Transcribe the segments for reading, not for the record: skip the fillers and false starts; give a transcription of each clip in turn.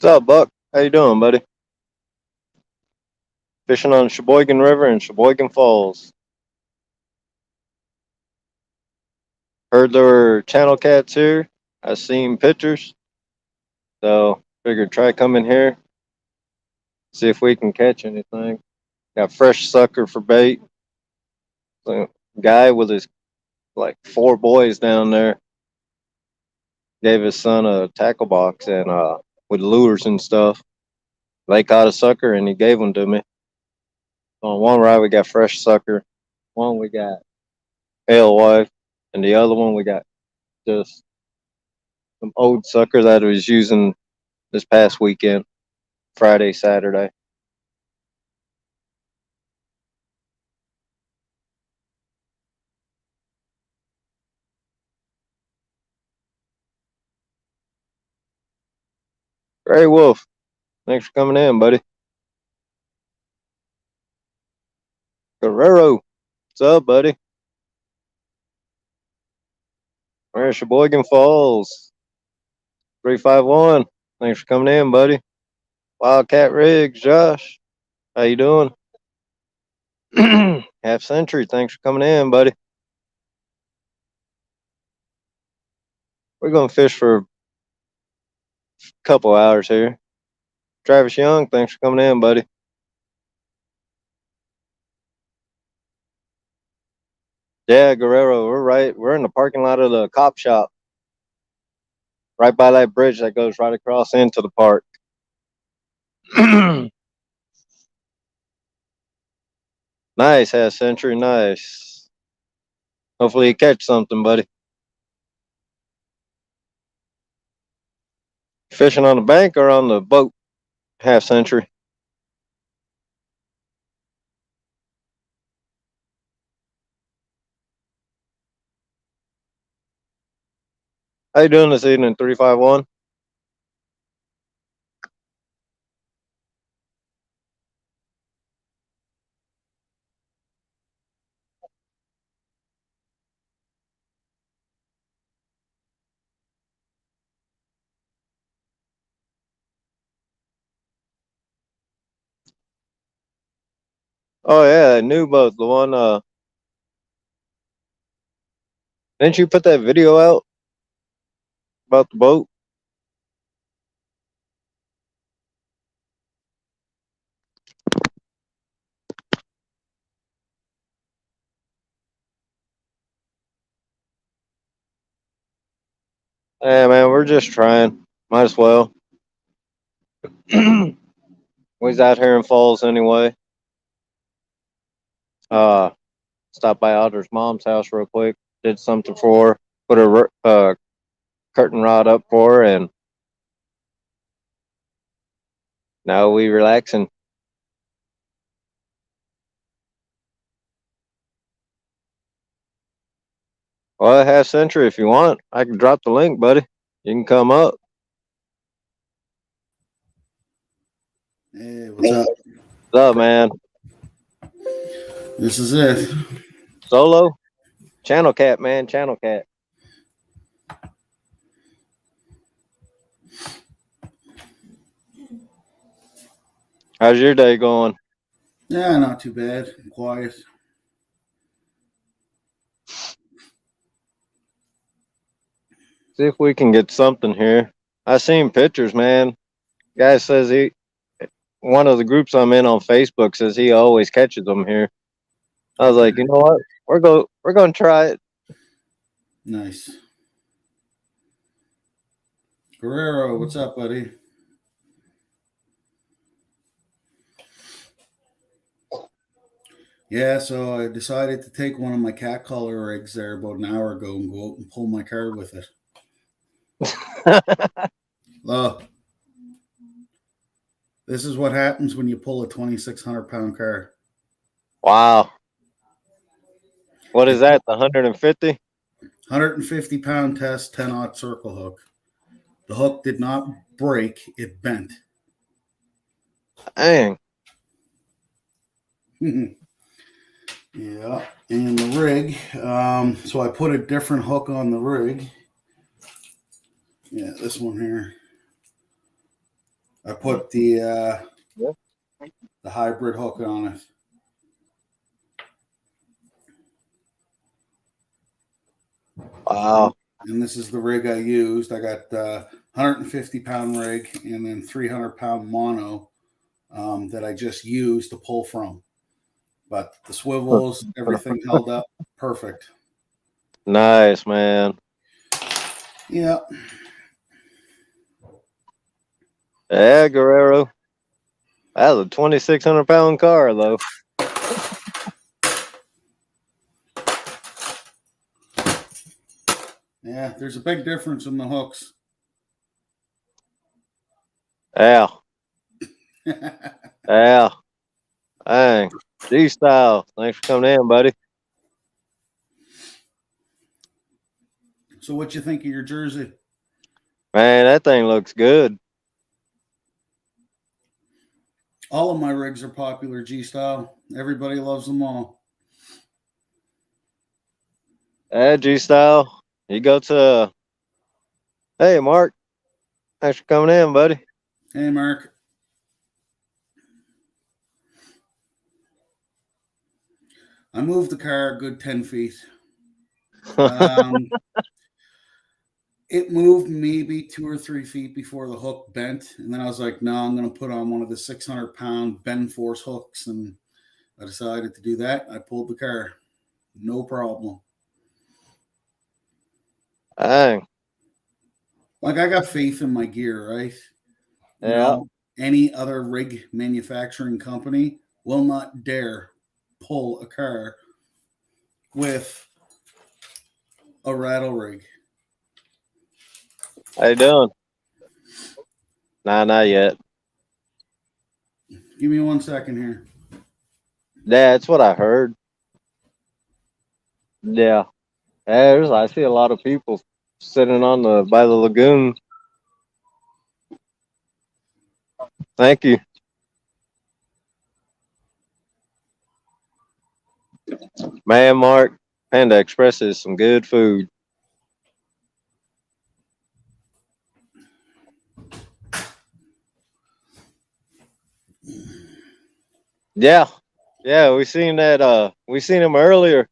What's up, Buck? How you doing, buddy? Fishing on Sheboygan River and Sheboygan Falls. Heard there were channel cats here. I seen pictures, so figured try coming here, see if we can catch anything. Got fresh sucker for bait. So, guy with his like 4 boys down there gave his son a tackle box and with lures and stuff. They caught a sucker and he gave them to me. On one ride we got fresh sucker, one we got alewife, and the other one we got just some old sucker that I was using this past weekend, Friday, Saturday. Gray Wolf, thanks for coming in, buddy. Guerrero, what's up, buddy? Where's Sheboygan Falls? 351, thanks for coming in, buddy. WildKat Rigs, Josh, how you doing? Half Century, thanks for coming in, buddy. We're going to fish for a couple hours here. Travis Young, thanks for coming in, buddy. Yeah, Guerrero, we're in the parking lot of the cop shop, right by that bridge that goes right across into the park. Nice, Half Century, nice. Hopefully you catch something, buddy. Fishing on the bank or on the boat, Half Century? How you doing this evening, 351? Oh yeah, new boat. The one didn't you put that video out about the boat? Yeah, man, we're just trying. Might as well. We's out here in Falls anyway. Uh, stopped by Alder's mom's house real quick. Did something for her. Put a curtain rod up for her, and now we relaxing. Well, Half Century, if you want, I can drop the link, buddy. You can come up. Hey, what's up? What's up, man? This is it. Solo? Channel cat, man. Channel cat. How's your day going? Yeah, not too bad. Quiet. See if we can get something here. I seen pictures, man. Guy says one of the groups I'm in on Facebook says he always catches them here. I was like, you know what? We're going to try it. Nice. Guerrero, what's up, buddy? Yeah, so I decided to take one of my cat collar rigs there about an hour ago and go out and pull my car with it. Look, this is what happens when you pull a 2,600-pound car. Wow. What is that? The 150? 150-pound test, 10-aught circle hook. The hook did not break; it bent. Dang. Yeah, and the rig. So I put a different hook on the rig. Yeah, this one here. I put the hybrid hook on it. Wow. And this is the rig I used. I got 150-pound rig and then 300-pound mono that I just used to pull from. But the swivels, everything held up perfect. Nice, man. Yeah. Yeah, Guerrero. That was a 2,600-pound car, though. Yeah, there's a big difference in the hooks. Yeah. Yeah. Dang. G-Style. Thanks for coming in, buddy. So what you think of your jersey? Man, that thing looks good. All of my rigs are popular G-style. Everybody loves them all. Yeah, G-Style. You go to... Hey, Mark. Thanks for coming in, buddy. Hey, Mark. I moved the car a good 10 feet. It moved maybe 2 or 3 feet before the hook bent. And then I was like, no, I'm going to put on one of the 600-pound bend force hooks. And I decided to do that. I pulled the car. No problem. Dang. Like, I got faith in my gear, right? You Yeah. know, any other rig manufacturing company will not dare pull a car with a rattle rig. How you doing? Nah, not yet. Give me 1 second here. Yeah, that's what I heard. Yeah. I see a lot of people sitting on by the lagoon. Thank you. Man, Mark, Panda Express is some good food. Yeah. Yeah, we seen that we seen him earlier.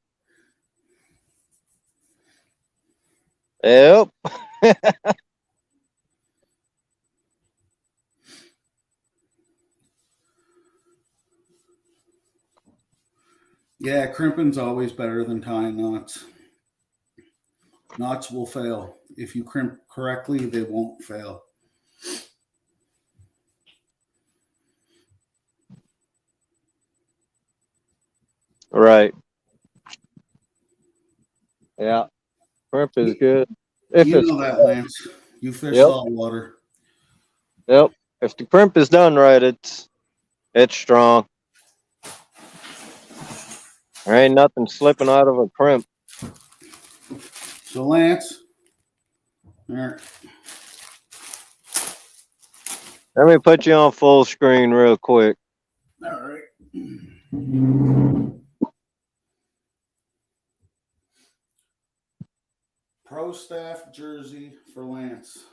Yep. Yeah, crimping's always better than tying knots. Knots will fail. If you crimp correctly, they won't fail. Right. Yeah. Shrimp is good. If You it's know that, Lance. You fish Yep. saltwater. Yep. If the crimp is done right, it's strong. There ain't nothing slipping out of a crimp. So, Lance, there. Let me put you on full screen real quick. All right. Pro staff jersey for Lance.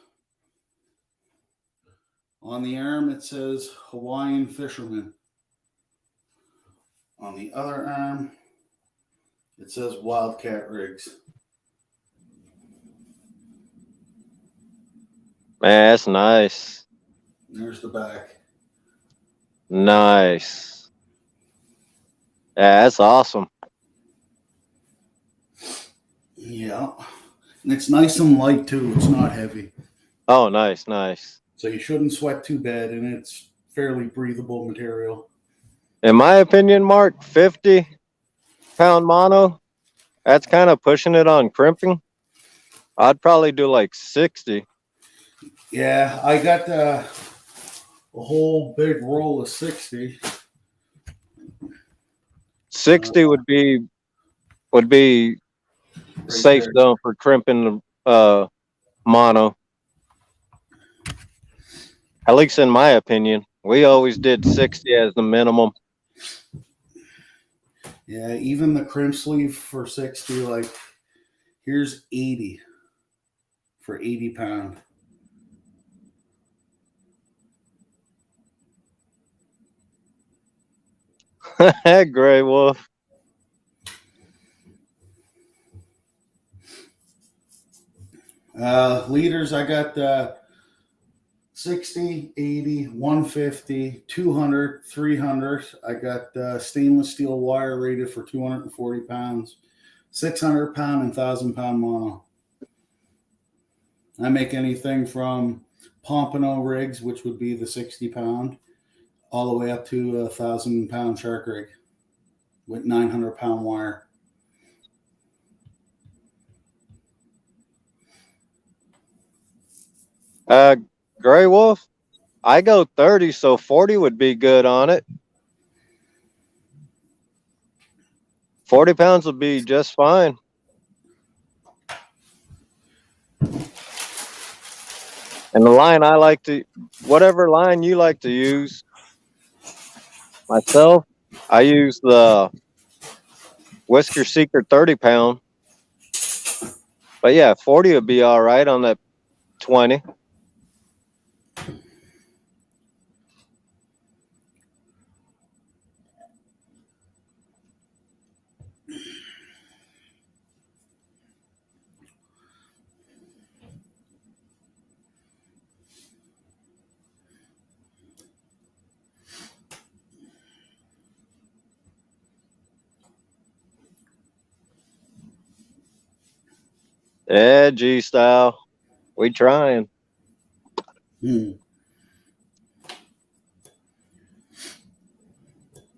On the arm, it says Hawaiian Fisherman. On the other arm, it says WildKat Rigs. Man, that's nice. There's the back. Nice. Yeah, that's awesome. Yeah. And it's nice and light, too. It's not heavy. Oh, nice, nice. So you shouldn't sweat too bad, and it's fairly breathable material. In my opinion, Mark, 50-pound mono, that's kind of pushing it on crimping. I'd probably do like 60. Yeah, I got a whole big roll of 60. 60 would be Right safe there. zone for crimping the mono. At least in my opinion, we always did 60 as the minimum. Yeah, even the crimp sleeve for 60, like here's 80 for 80 pound. Gray Wolf. Leaders, I got 60, 80, 150, 200, 300. I got stainless steel wire rated for 240 pounds, 600 pound and 1,000 pound mono. I make anything from Pompano rigs, which would be the 60 pound, all the way up to 1,000 pound shark rig with 900 pound wire. Gray Wolf. I go 30, so 40 would be good on it. 40 pounds would be just fine. And the line I like to, whatever line you like to use. Myself, I use the Whisker Seeker 30 pound. But yeah, 40 would be all right on that 20. Yeah, G style. We trying. Hmm.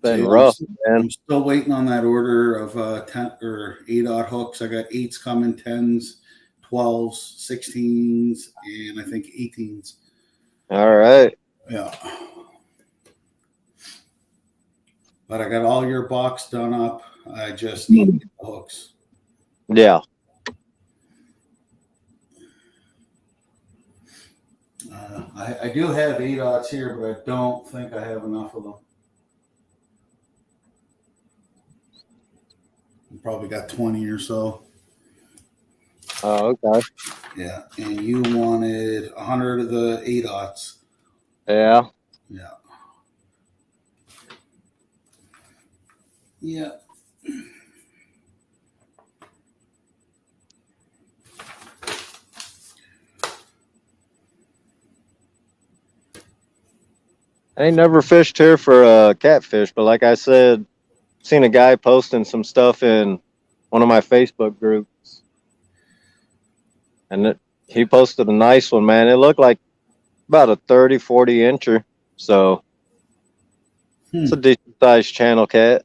Been See, rough, man. I'm still waiting on that order of 10 or 8-aught hooks. I got 8s coming, 10s, 12s, 16s, and I think 18s. All right. Yeah. But I got all your box done up. I just need to get the hooks. Yeah. I do have 8-aughts here, but I don't think I have enough of them. Probably got 20 or so. Oh, okay. Yeah, and you wanted 100 of the 8-aughts. Yeah. Yeah. Yeah. I ain't never fished here for catfish, but like I said, seen a guy posting some stuff in one of my Facebook groups, and he posted a nice one, man. It looked like about a 30, 40 incher, so it's a decent sized channel cat.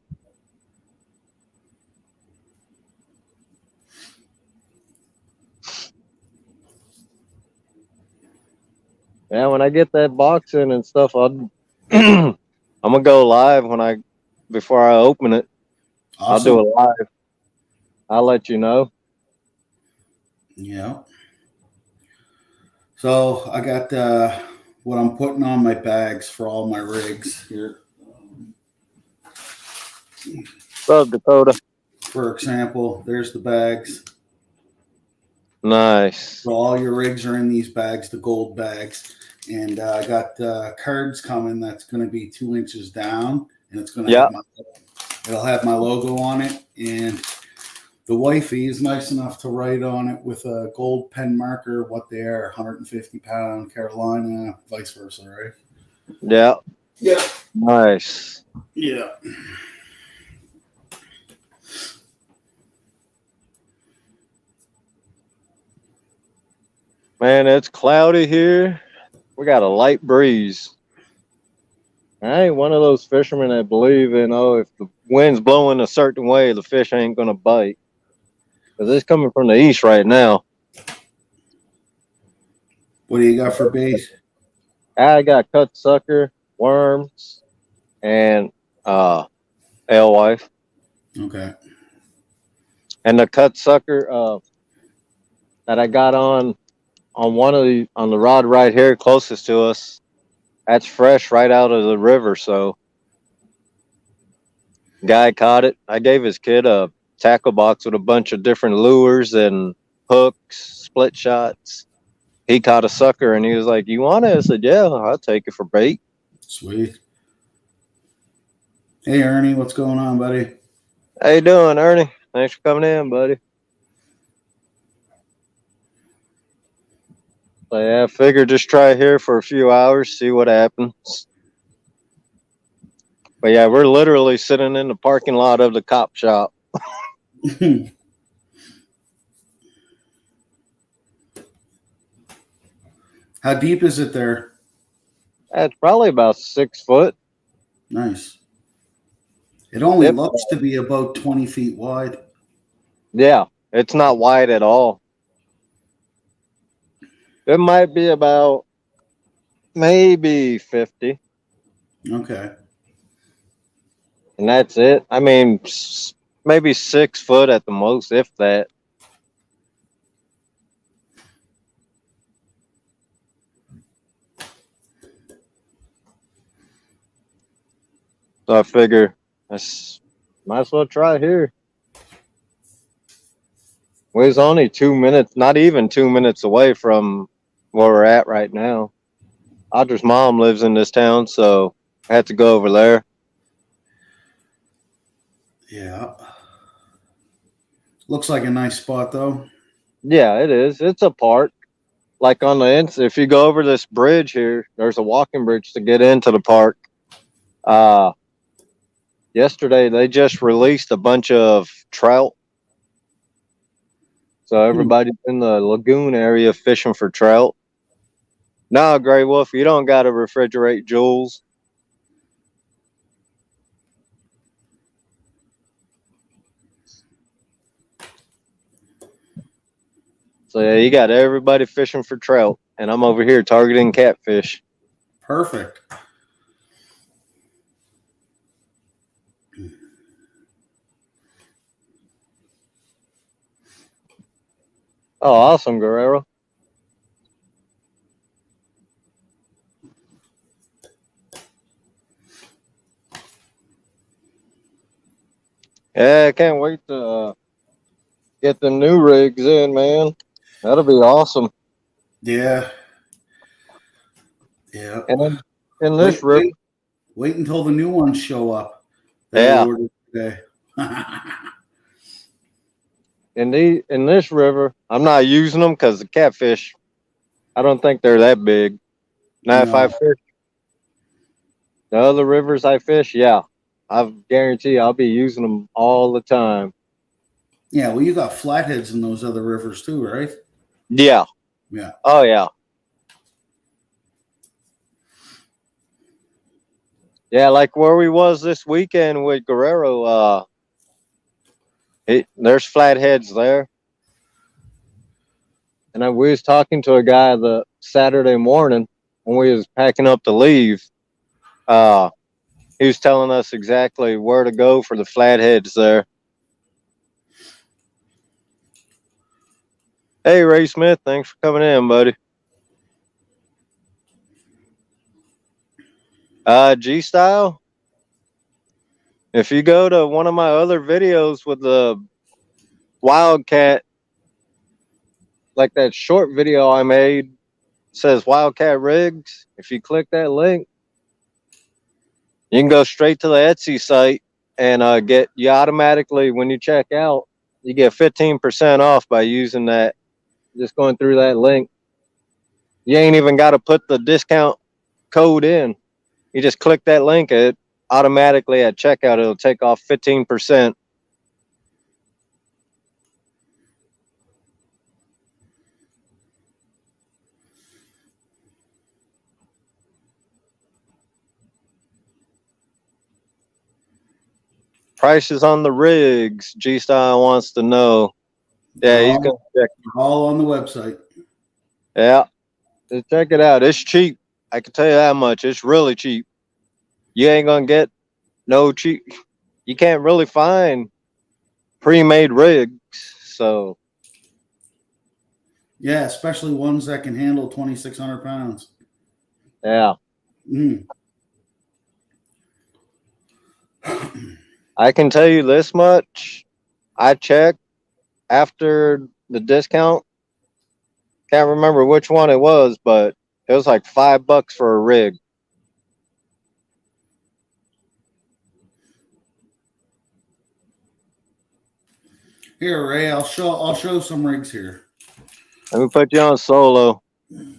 Yeah, when I get that box in and stuff, I'll I'm gonna go live before I open it. Awesome. I'll do it live. I'll let you know. Yeah. So I got what I'm putting on my bags for all my rigs here. Love Dakota. For example, there's the bags. Nice. So all your rigs are in these bags, the gold bags. And I got cards coming that's going to be 2 inches down, and it's going to have it'll have my logo on it. And the wifey is nice enough to write on it with a gold pen marker what they are, 150 pound Carolina, vice versa, right? Yeah. Yeah. Nice. Yeah. Man, it's cloudy here. We got a light breeze. I ain't one of those fishermen that believe in, if the wind's blowing a certain way, the fish ain't going to bite. Because it's coming from the east right now. What do you got for bait? I got cut sucker, worms, and alewife. Okay. And the cut sucker that I got on the rod right here closest to us, that's fresh right out of the river. So guy caught it. I gave his kid a tackle box with a bunch of different lures and hooks, split shots. He caught a sucker and he was like, "You want it?" I said, "Yeah, I'll take it for bait." Sweet. Hey, Ernie, what's going on, buddy? How you doing, Ernie? Thanks for coming in, buddy. So yeah, I figured just try here for a few hours, see what happens. But yeah, we're literally sitting in the parking lot of the cop shop. How deep is it there? That's probably about 6 foot. Nice. It only looks to be about 20 feet wide. Yeah, it's not wide at all. It might be about maybe 50. Okay. And that's it. I mean, maybe 6 foot at the most, if that. So I figure might as well try here. We was only 2 minutes, not even 2 minutes away from where we're at right now. Audra's mom lives in this town, so I had to go over there. Yeah. Looks like a nice spot, though. Yeah, it is. It's a park. Like on the if you go over this bridge here, there's a walking bridge to get into the park. Yesterday they just released a bunch of trout. So everybody's in the lagoon area fishing for trout. No, Gray Wolf, you don't got to refrigerate jewels. So yeah, you got everybody fishing for trout, and I'm over here targeting catfish. Perfect. Oh, awesome, Guerrero. Yeah, I can't wait to get the new rigs in, man. That'll be awesome. Yeah. Yeah. And in this river. Wait until the new ones show up. Yeah. Today. In this river, I'm not using them because the catfish, I don't think they're that big. Now, if I fish the other rivers I fish, yeah, I guarantee I'll be using them all the time. Yeah, well, you got flatheads in those other rivers too, right? Yeah. Yeah. Oh, yeah. Yeah, like where we was this weekend with Guerrero, there's flatheads there. And we was talking to a guy the Saturday morning when we was packing up to leave. He was telling us exactly where to go for the flatheads there. Hey, Ray Smith, thanks for coming in, buddy. G-Style, if you go to one of my other videos with the WildKat, like that short video I made, says WildKat Rigs. If you click that link, you can go straight to the Etsy site and you automatically, when you check out, you get 15% off by using that, just going through that link. You ain't even got to put the discount code in. You just click that link, it automatically at checkout, it'll take off 15%. Prices on the rigs, G-Style wants to know. Yeah, he's going to check. All on the website. Yeah. Check it out. It's cheap. I can tell you that much. It's really cheap. You ain't gonna get no cheap. You can't really find pre-made rigs. So Yeah, especially ones that can handle 2,600 pounds. yeah, Mm. I can tell you this much. I checked after the discount. Can't remember which one it was, but it was like $5 for a rig. Here, Ray, I'll show some rigs here. Let me put you on solo. You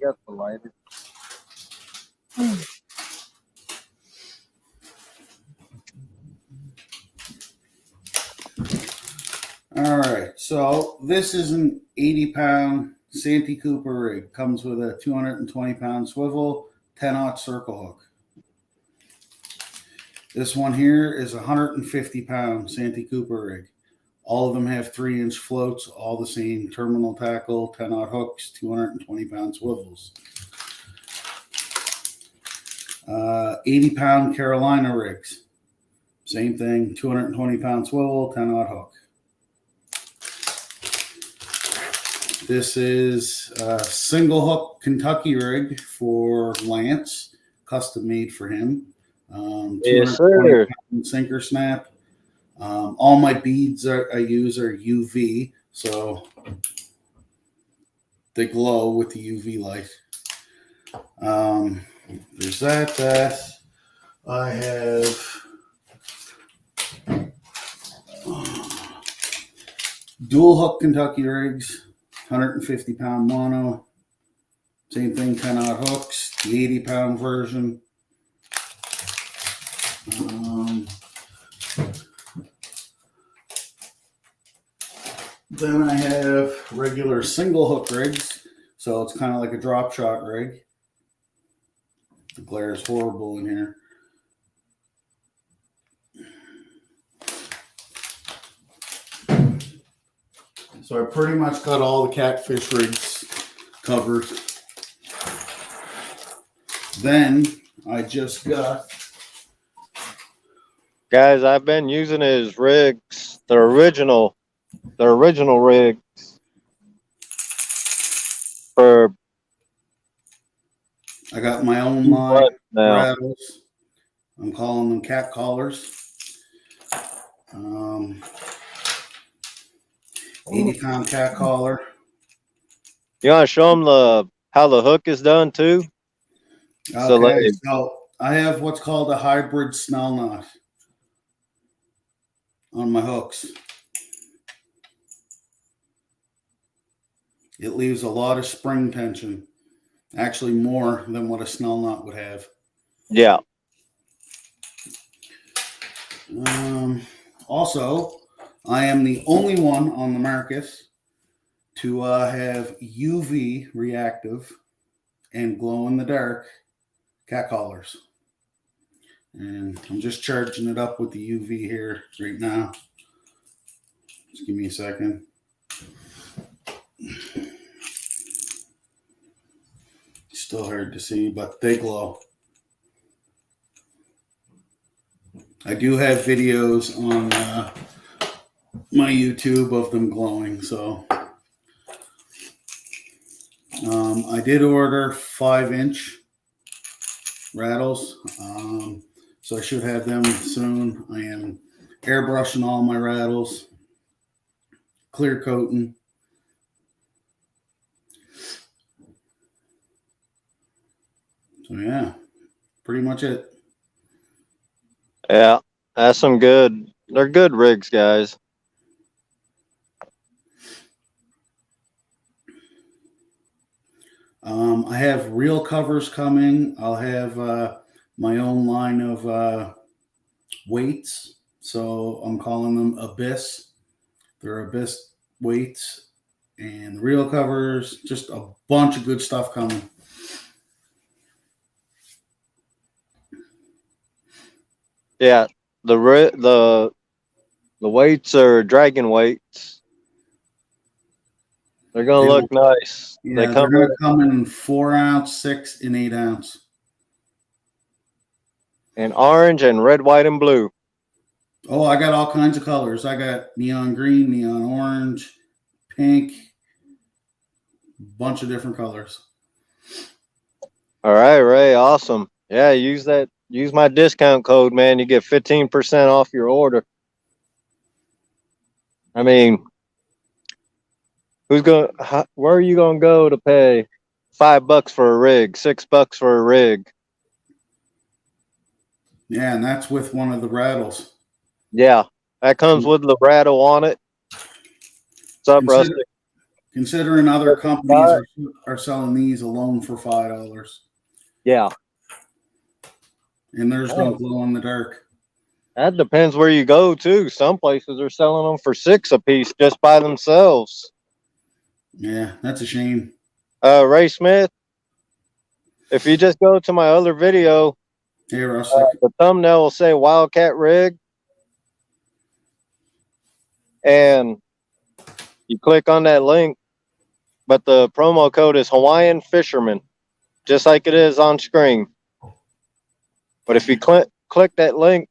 got the lighter. All right, so this is an 80-pound Santy Cooper rig. Comes with a 220-pound swivel, 10-aught circle hook. This one here is a 150-pound Santy Cooper rig. All of them have 3-inch floats, all the same terminal tackle, 10-aught hooks, 220-pound swivels. 80-pound Carolina rigs. Same thing, 220-pound swivel, 10-aught hook. This is a single hook Kentucky rig for Lance, custom made for him. Yes, sir. Sinker snap. All my beads I use are UV, so they glow with the UV light. There's that. I have dual hook Kentucky rigs, 150-pound mono. Same thing, 10-aught hooks, the 80-pound version. Then I have regular single hook rigs, so it's kind of like a drop shot rig. The glare is horrible in here. So I pretty much got all the Catfish rigs covered. Then I just got... Guys, I've been using his rigs, the original rigs for... I got my own line now? rattles. I'm calling them cat collars. 80-pound cat collar. You want to show them how the hook is done too? Okay, so I have what's called a hybrid snell knot on my hooks. It leaves a lot of spring tension, actually more than what a snell knot would have. Yeah. Also, I am the only one on the market to have UV reactive and glow in the dark cat collars. And I'm just charging it up with the UV here right now. Just give me a second. Still hard to see, but they glow. I do have videos on my YouTube of them glowing, so I did order 5-inch rattles, so I should have them soon. I am airbrushing all my rattles, clear coating. So yeah, pretty much it. Yeah, that's some good. They're good rigs, guys. I have reel covers coming. I'll have my own line of weights. So I'm calling them Abyss. They're Abyss weights and reel covers. Just a bunch of good stuff coming. Yeah, the weights are dragon weights. They're gonna They look nice. They Yeah, come they're going with to come in 4 ounce, 6, and 8 ounce. in orange and red, white, and blue. Oh, I got all kinds of colors. I got neon green, neon orange, pink, bunch of different colors. All right, Ray. Awesome. Yeah, use that. Use my discount code, man. You get 15% off your order. I mean, where are you gonna go to pay $5 for a rig, $6 for a rig? Yeah, and that's with one of the rattles. Yeah, that comes with the rattle on it. What's up, Consider, Rusty? considering other companies are selling these alone for $5, Yeah, and theirs don't glow in the dark. that depends where you go too. Some places are selling them for $6 a piece just by themselves. Yeah, that's a shame. Ray Smith, if you just go to my other video, Hey, Rustic. the thumbnail will say WildKat Rig, and you click on that link, but the promo code is Hawaiian Fisherman, just like it is on screen. But if you click that link,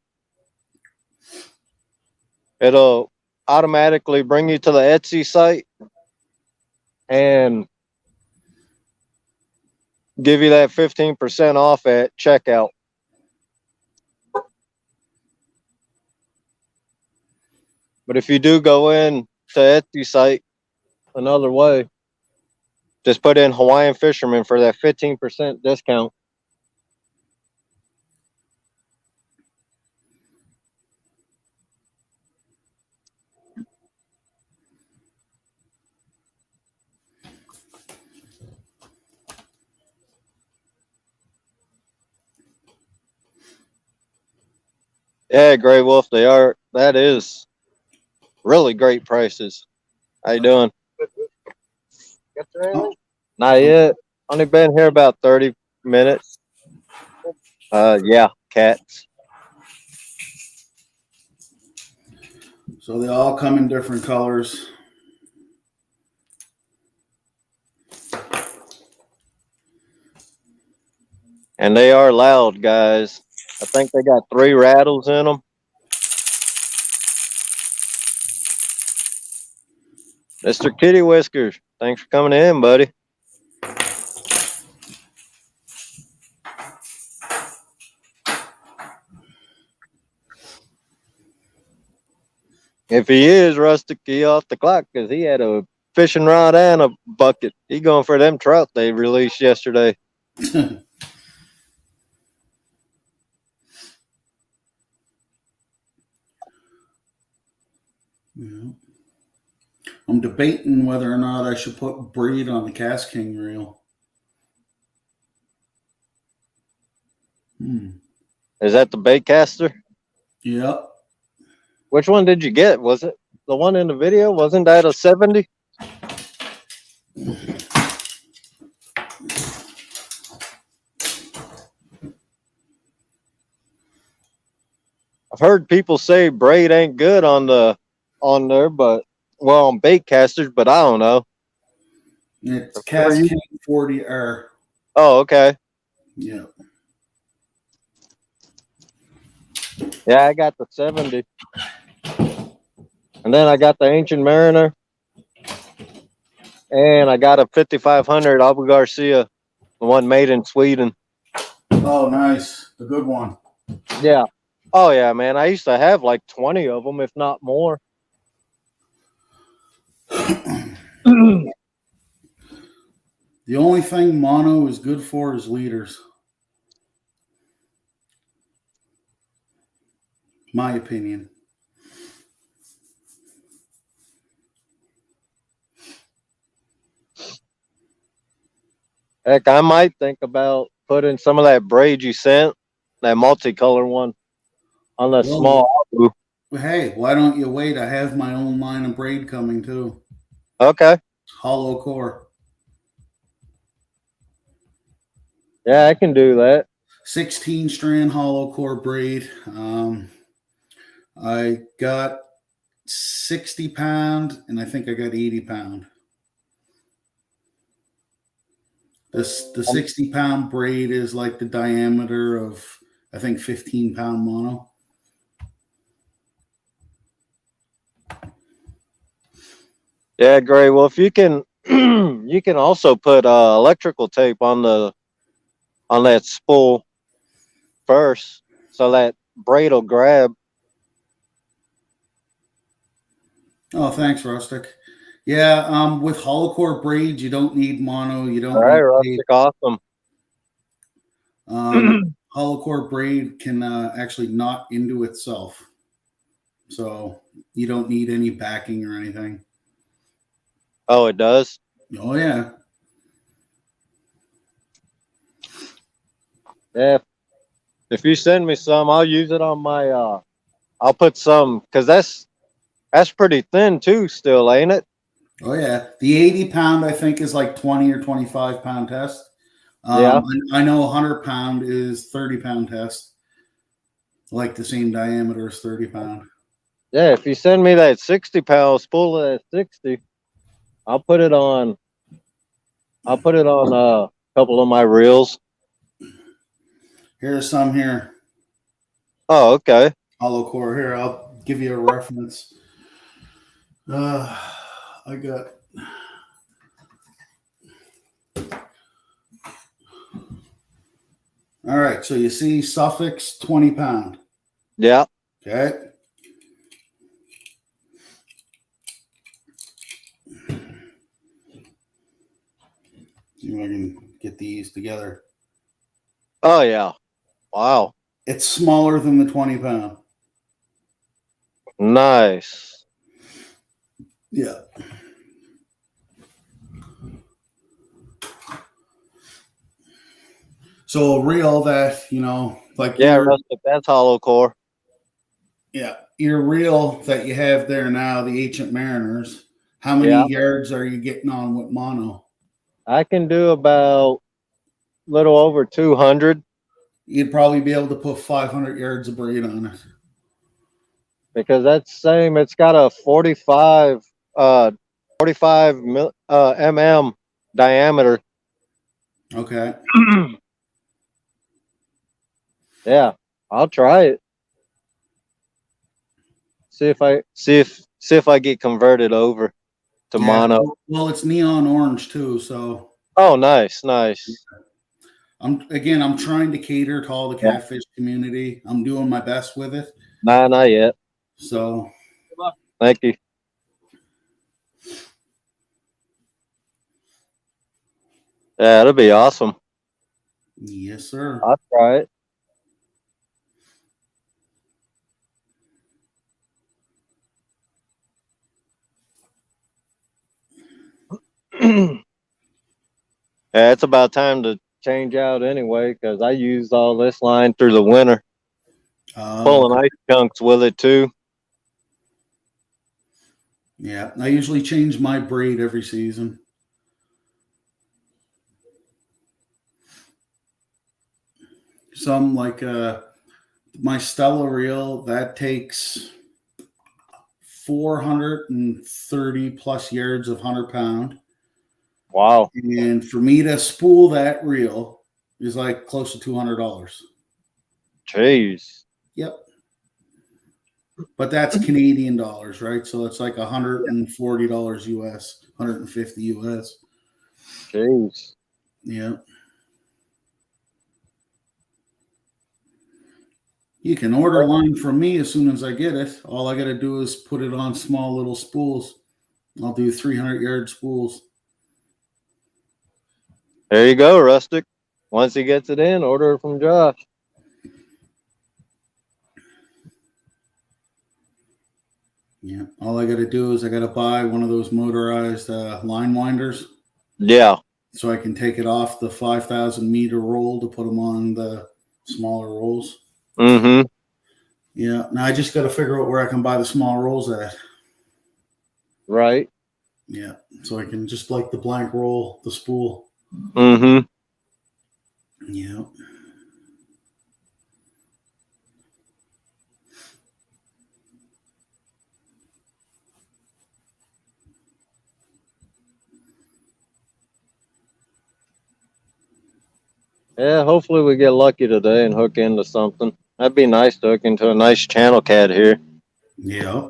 it'll automatically bring you to the Etsy site and give you that 15% off at checkout. But if you do go in to Etsy site another way, just put in Hawaiian Fisherman for that 15% discount. Yeah, Gray Wolf, that is really great prices. How you doing? Oh, Not yet. Only been here about 30 minutes. Yeah, cats. so they all come in different colors. And they are loud, guys. I think they got 3 rattles in them. Mr. Kitty Whiskers, thanks for coming in, buddy. If he is rustic, he off the clock because he had a fishing rod and a bucket. He going for them trout they released yesterday. Yeah. I'm debating whether or not I should put braid on the Cast King reel. Is that the bait caster? Yep. Which one did you get? Was it the one in the video? Wasn't that a 70? I've heard people say braid ain't good on there, but on bait casters, but I don't know. It's Cast King 40R. Oh, okay. Yeah. Yeah, I got the 70. And then I got the Ancient Mariner. And I got a 5500 Abu Garcia, the one made in Sweden. Oh, nice. The good one. Yeah. Oh, yeah, man. I used to have like 20 of them, if not more. The only thing mono is good for is leaders. My opinion. Heck, I might think about putting some of that braid you sent, that multicolor one, on the small Abu. Hey, why don't you wait? I have my own line of braid coming too. Okay. Hollow core. Yeah, I can do that. 16 strand hollow core braid. I got 60 pound, and I think I got 80 pound. The 60 pound braid is like the diameter of, I think, 15 pound mono. Yeah, great. Well, if you can, you can also put electrical tape on that spool first, so that braid will grab. Oh, thanks, Rustic. Yeah, with hollow core braids, you don't need mono. You All don't right, need tape. Rustic, awesome. Hollow core braid can actually knot into itself, so you don't need any backing or anything. Oh, it does. Oh yeah. Yeah. If you send me some, I'll use it on my. I'll put some because that's pretty thin too. Still, ain't it? Oh yeah. The 80 pound I think is like 20 or 25 pound test. Yeah. I know 100 pound is 30 pound test, like the same diameter as 30 pound. Yeah. If you send me that 60-pound spool of that 60, I'll put it on. I'll put it on a couple of my reels. Here's some here. Oh, okay. Hollow core here. I'll give you a reference. I got. All right, so you see suffix 20 pound. Yeah. Okay. See if I can get these together. Oh yeah. Wow. It's smaller than the 20 pound. Nice. Yeah. So a reel that, like Rustic, that's hollow core. Yeah, your reel that you have there now, the Ancient Mariners, how many yards are you getting on with mono? I can do about a little over 200. You'd probably be able to put 500 yards of braid on it. Because that's same. It's got a 45 mm diameter. Okay. Yeah, I'll try it. See if I get converted over to mono. Well, it's neon orange too, so. Oh, nice. I'm trying to cater to all the catfish community. I'm doing my best with it. Nah, not yet. So. Thank you. Yeah, it'll be awesome. Yes, sir. I'll try it. Yeah, it's about time to change out anyway because I used all this line through the winter. Pulling ice chunks with it too. Yeah, I usually change my braid every season. Some like my Stella reel that takes 430 plus yards of 100 pound. Wow. And for me to spool that reel is like close to $200. Jeez. Yep. But that's Canadian dollars, right? So it's like $140 US, 150 US. Jeez. Yeah. You can order line from me as soon as I get it. All I got to do is put it on small little spools. I'll do 300 yard spools. There you go, Rustic. Once he gets it in, order it from Josh. Yeah. All I got to do is I got to buy one of those motorized line winders. Yeah. So I can take it off the 5,000 meter roll to put them on the smaller rolls. Mm-hmm. Yeah. Now I just got to figure out where I can buy the small rolls at. Right. Yeah. So I can just like the blank roll, the spool. Mm-hmm. Yeah. Yeah, hopefully we get lucky today and hook into something. That'd be nice to hook into a nice channel cat here. Yeah.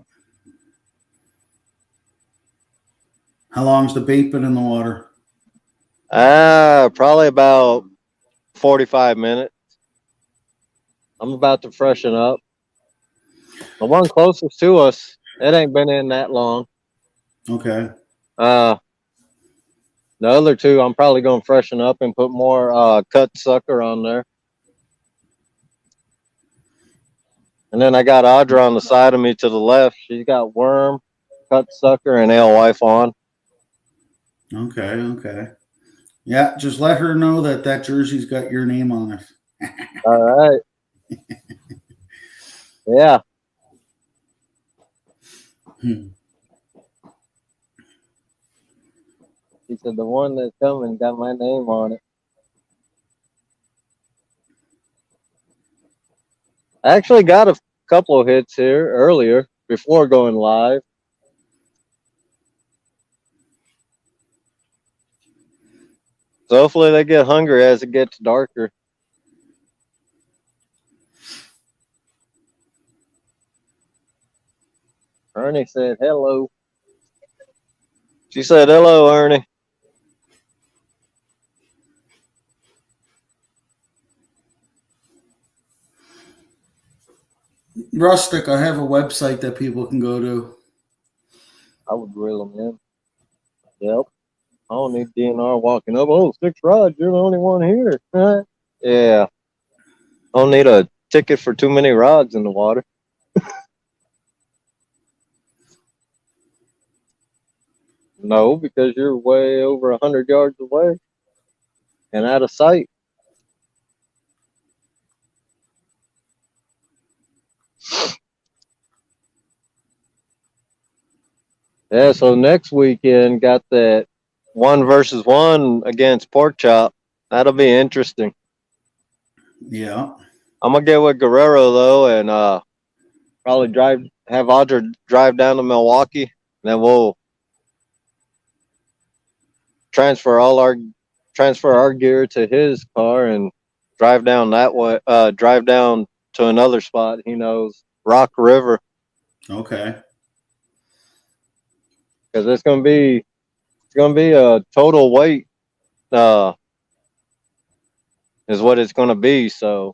How long's the bait been in the water? Probably about 45 minutes. I'm about to freshen up. The one closest to us, it ain't been in that long. Okay. Uh, the other two, I'm probably going to freshen up and put more cut sucker on there. And then I got Audra on the side of me to the left. She's got worm, cut sucker, and alewife on. Okay. Okay. Yeah. Just let her know that that jersey's got your name on it. All right. Yeah. Hmm. She said the one that's coming got my name on it. I actually got a couple of hits here earlier before going live. So hopefully they get hungry as it gets darker. Ernie said hello. She said hello, Ernie. Rustic, I have a website that people can go to. I would reel them in. Yep. I don't need DNR walking up. Oh, 6 rods. You're the only one here. Yeah. I don't need a ticket for too many rods in the water. No, because you're way over 100 yards away and out of sight. Yeah, so next weekend got that 1 versus 1 against Pork Chop. That'll be interesting. Yeah. I'm gonna get with Guerrero though, and probably have Audra drive down to Milwaukee. And then we'll transfer our gear to his car and drive down that way. Drive down to another spot he knows, Rock River, Okay. because it's gonna be a total weight. Is what it's gonna be. So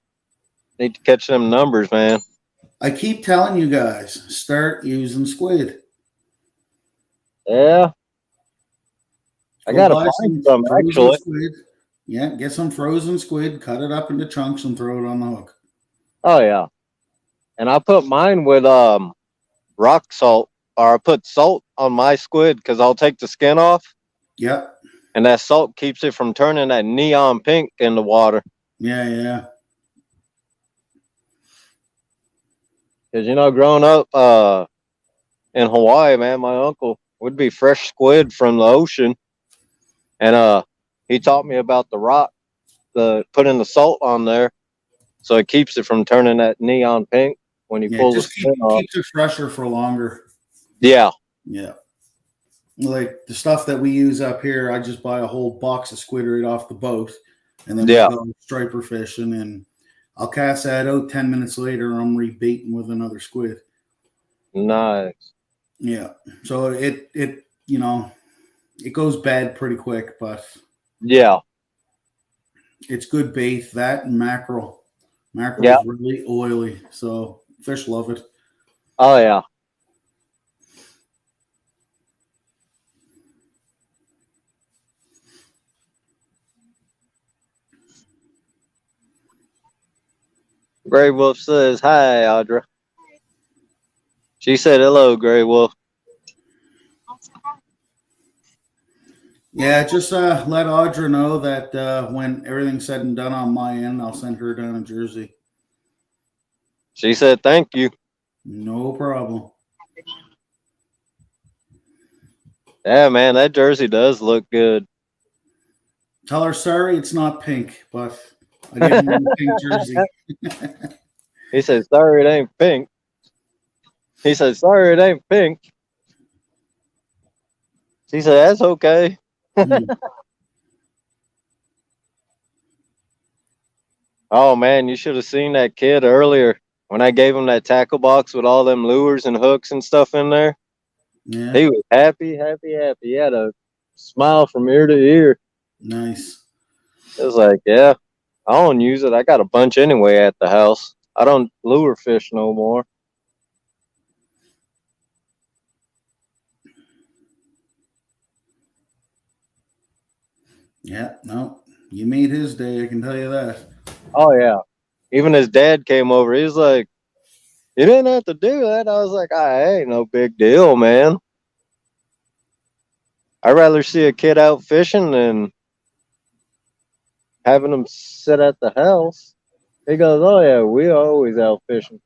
need to catch them numbers, man. I keep telling you guys, start using squid. Yeah, I Go gotta buy find some some frozen actually. squid. Yeah, get some frozen squid, cut it up into chunks, and throw it on the hook. Oh yeah, and I put mine with rock salt, or I put salt on my squid because I'll take the skin off, Yep. and that salt keeps it from turning that neon pink in the water. Yeah, yeah. Because growing up in Hawaii, man, my uncle would be fresh squid from the ocean, and he taught me about the rock, the putting the salt on there, so it keeps it from turning that neon pink when you Yeah, pull the just skin off. keeps it fresher for longer. Yeah, Yeah. Like the stuff that we use up here, I just buy a whole box of squid right off the boat, and then we yeah, go striper fishing, and I'll cast that out. 10 minutes later, I'm rebaiting with another squid. nice. Yeah. So it it goes bad pretty quick, but Yeah, it's good bait. That and mackerel. Mackerel yeah. is really oily, so fish love it. Oh yeah. Gray Wolf says hi, Audra. She said hello, Gray Wolf. Yeah, just let Audra know that when everything's said and done on my end, I'll send her down to Jersey. She said thank you. No problem. Yeah, man, that jersey does look good. Tell her sorry it's not pink, but I didn't want a pink jersey. He said sorry it ain't pink. He said sorry it ain't pink. She said that's okay. Hmm. Oh man, you should have seen that kid earlier when I gave him that tackle box with all them lures and hooks and stuff in there. Yeah, He was happy, happy, happy. He had a smile from ear to ear. nice. It was like, yeah, I don't use it. I got a bunch anyway at the house. I don't lure fish no more. Yeah, no, you made his day. I can tell you that. Oh yeah. Even his dad came over. He's like, you didn't have to do that. I was like, ain't no big deal, man. I'd rather see a kid out fishing than having him sit at the house. He goes, oh yeah, we always out fishing.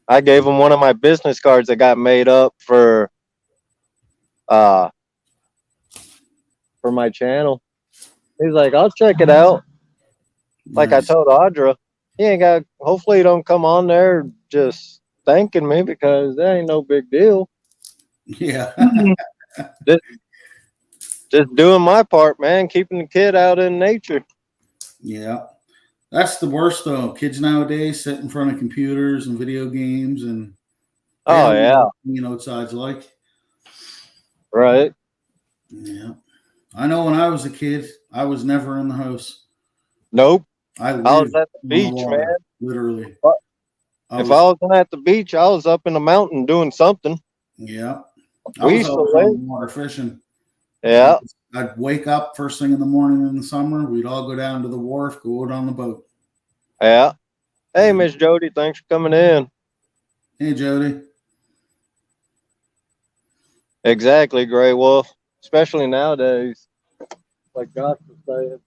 I gave him one of my business cards that got made up uh for my channel. He's like, I'll check it out. Like I Nice. told Audra, he ain't got. Hopefully, he don't come on there just thanking me because that ain't no big deal. Yeah. just, just doing my part, man. Keeping the kid out in nature. Yeah. That's the worst though. Kids nowadays sit in front of computers and video games and they Oh don't know yeah, what being outside's like. right. Yeah. I know when I was a kid, I was never in the house. Nope. I I was lived at the on the beach, man. water, literally. But I if was, I wasn't at the beach, I was up in the mountain doing something. yeah. I We was used to always on live. the water fishing. Yeah, I'd wake up first thing in the morning in the summer. We'd all go down to the wharf, go out on the boat. yeah. Hey, Yeah. Miss Jody, thanks for coming in. Hey, Jody. Exactly, Gray Wolf. Especially nowadays, like Josh was saying.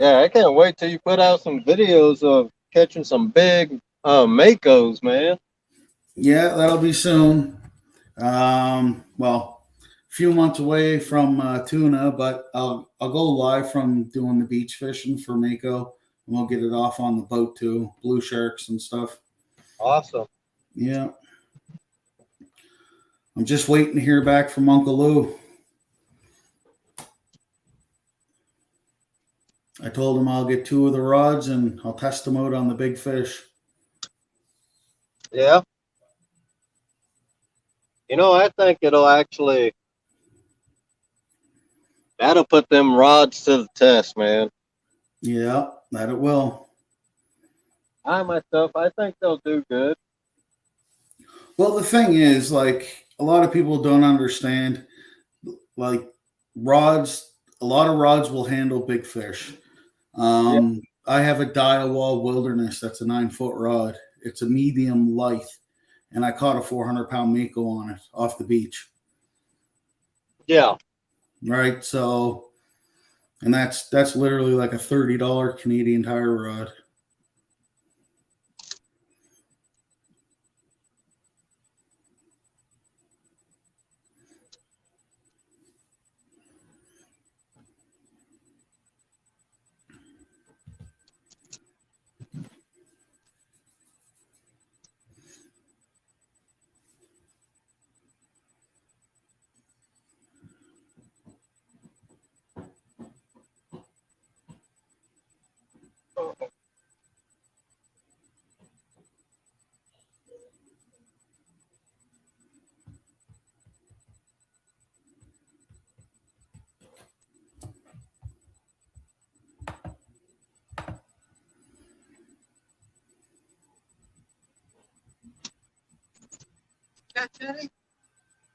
Yeah, I can't wait till you put out some videos of catching some big makos, man. Yeah, that'll be soon. Well, a few months away from tuna, but I'll go live from doing the beach fishing for Mako, and we'll get it off on the boat too, blue sharks and stuff. Awesome. Yeah, I'm just waiting to hear back from Uncle Lou. I told him I'll get 2 of the rods and I'll test them out on the big fish. Yeah. I think that'll put them rods to the test, man. Yeah, that it will. I think they'll do good. Well, the thing is, like, a lot of people don't understand, like, rods, a lot of rods will handle big fish. Yeah. I have a Dial Wilderness that's a 9-foot rod. It's a medium light, and I caught a 400-pound mako on it off the beach. Yeah. Right, so, and that's literally like a $30 Canadian Tire rod.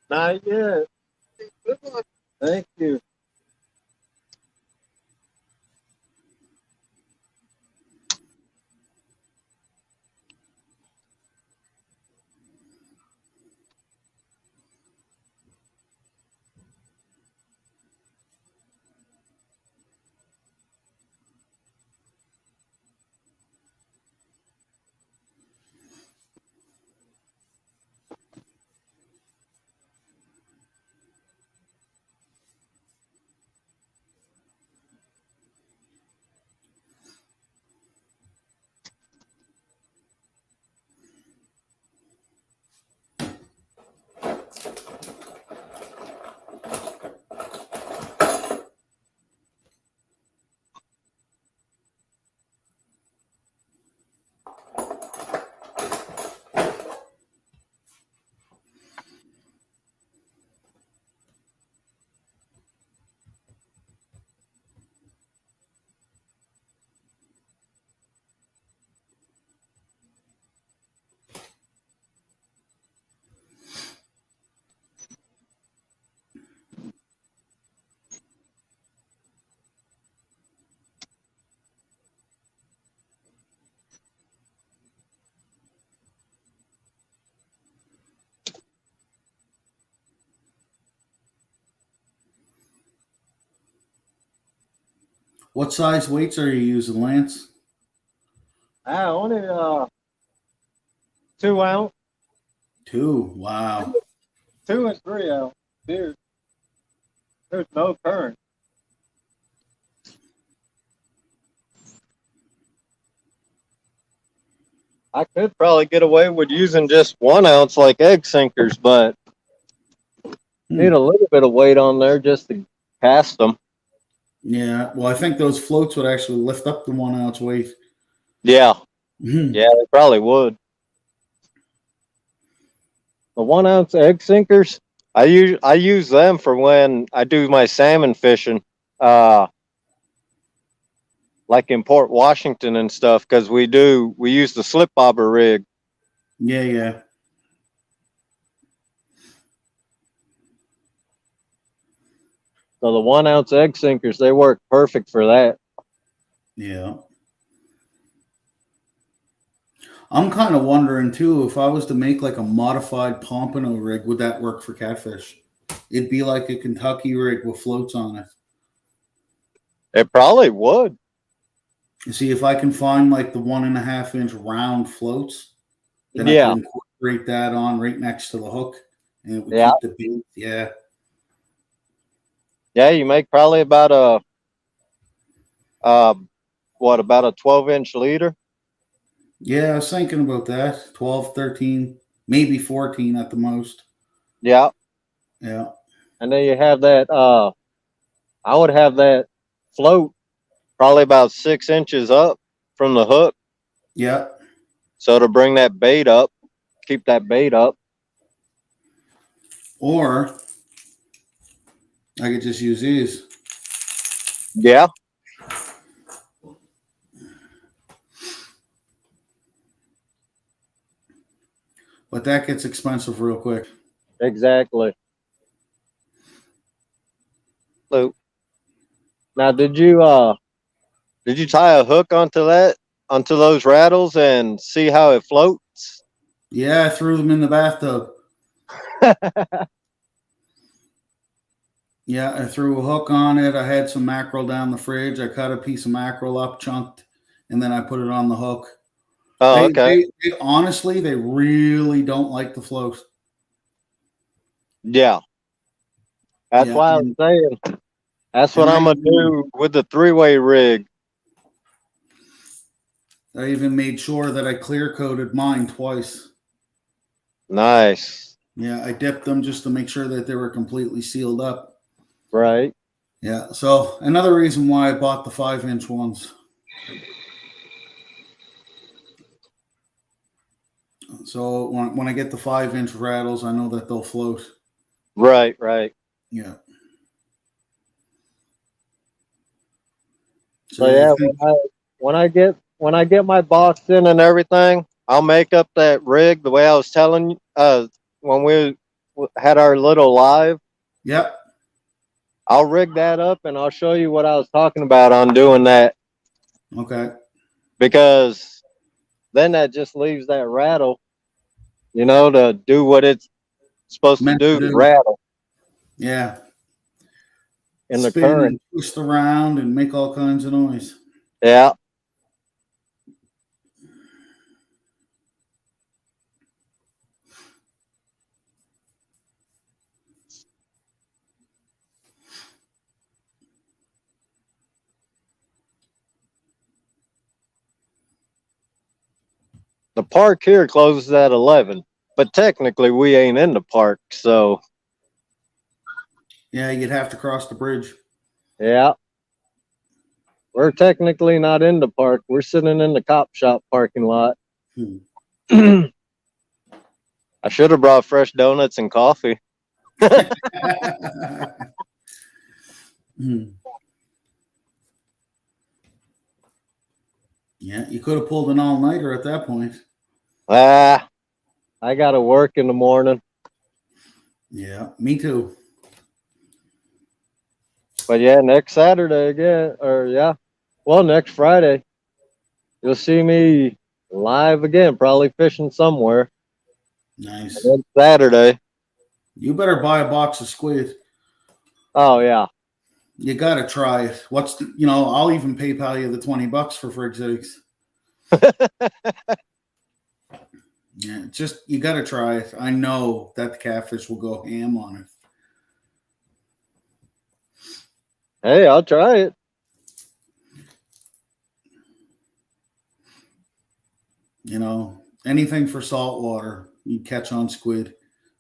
Not yet. Thank you. What size weights are you using, Lance? Only 2 ounce, 2. Wow. 2 and 3 ounce. Dude, there's no current. I could probably get away with using just 1 ounce like egg sinkers, but need a little bit of weight on there just to cast them. Yeah. Well, I think those floats would actually lift up the 1 ounce weight. Yeah. Yeah, they probably would. The 1 ounce egg sinkers, I use them for when I do my salmon fishing, like in Port Washington and stuff, because we use the slip bobber rig. Yeah, yeah. So the 1 ounce egg sinkers, they work perfect for that. Yeah. I'm kind of wondering too, if I was to make like a modified Pompano rig, would that work for catfish? It'd be like a Kentucky rig with floats on it. It probably would. You see, if I can find like the 1.5 inch round floats, then I Yeah. could incorporate that on right next to the hook, and it would Yeah. keep the bait. Yeah. Yeah, you make probably about about a 12-inch leader? Yeah, I was thinking about that. 12, 13, maybe 14 at the most. Yeah. Yeah. And then you have that, I would have that float probably about 6 inches up from the hook. Yeah. So to bring that bait up, keep that bait up. Or I could just use these. Yeah. But that gets expensive real quick. Exactly. So now did you tie a hook onto those rattles and see how it floats? Yeah, I threw them in the bathtub. Yeah, I threw a hook on it. I had some mackerel down the fridge. I cut a piece of mackerel up, chunked, and then I put it on the hook. Oh, okay. They honestly, they really don't like the float. Yeah. That's why I was saying that's what I'm gonna do with the 3-way rig. I even made sure that I clear coated mine twice. Nice. Yeah, I dipped them just to make sure that they were completely sealed up. Right. Yeah, so another reason why I bought the 5-inch ones. So when I get the 5-inch rattles, I know that they'll float. Right, right. Yeah. So yeah, when I get my box in and everything, I'll make up that rig the way I was telling you when we had our little live. Yep. I'll rig that up and I'll show you what I was talking about on doing that. Okay. Because then that just leaves that rattle, to do what it's supposed to do, rattle. Yeah. In the Spin current. and twist around and make all kinds of noise. Yeah. The park here closes at 11, but technically we ain't in the park, so. Yeah, you'd have to cross the bridge. Yeah. We're technically not in the park. We're sitting in the cop shop parking lot. I should have brought fresh donuts and coffee. Yeah, you could have pulled an all-nighter at that point. I got to work in the morning. Yeah, me too. But yeah, next Saturday again, next Friday, you'll see me live again, probably fishing somewhere. Nice. And then Saturday. You better buy a box of squid. Oh, yeah. You gotta try it. I'll even PayPal you the $20 for Frig's eggs. Yeah, just you gotta try it. I know that the Catfish will go ham on it. Hey, I'll try it. Anything for saltwater, you catch on squid,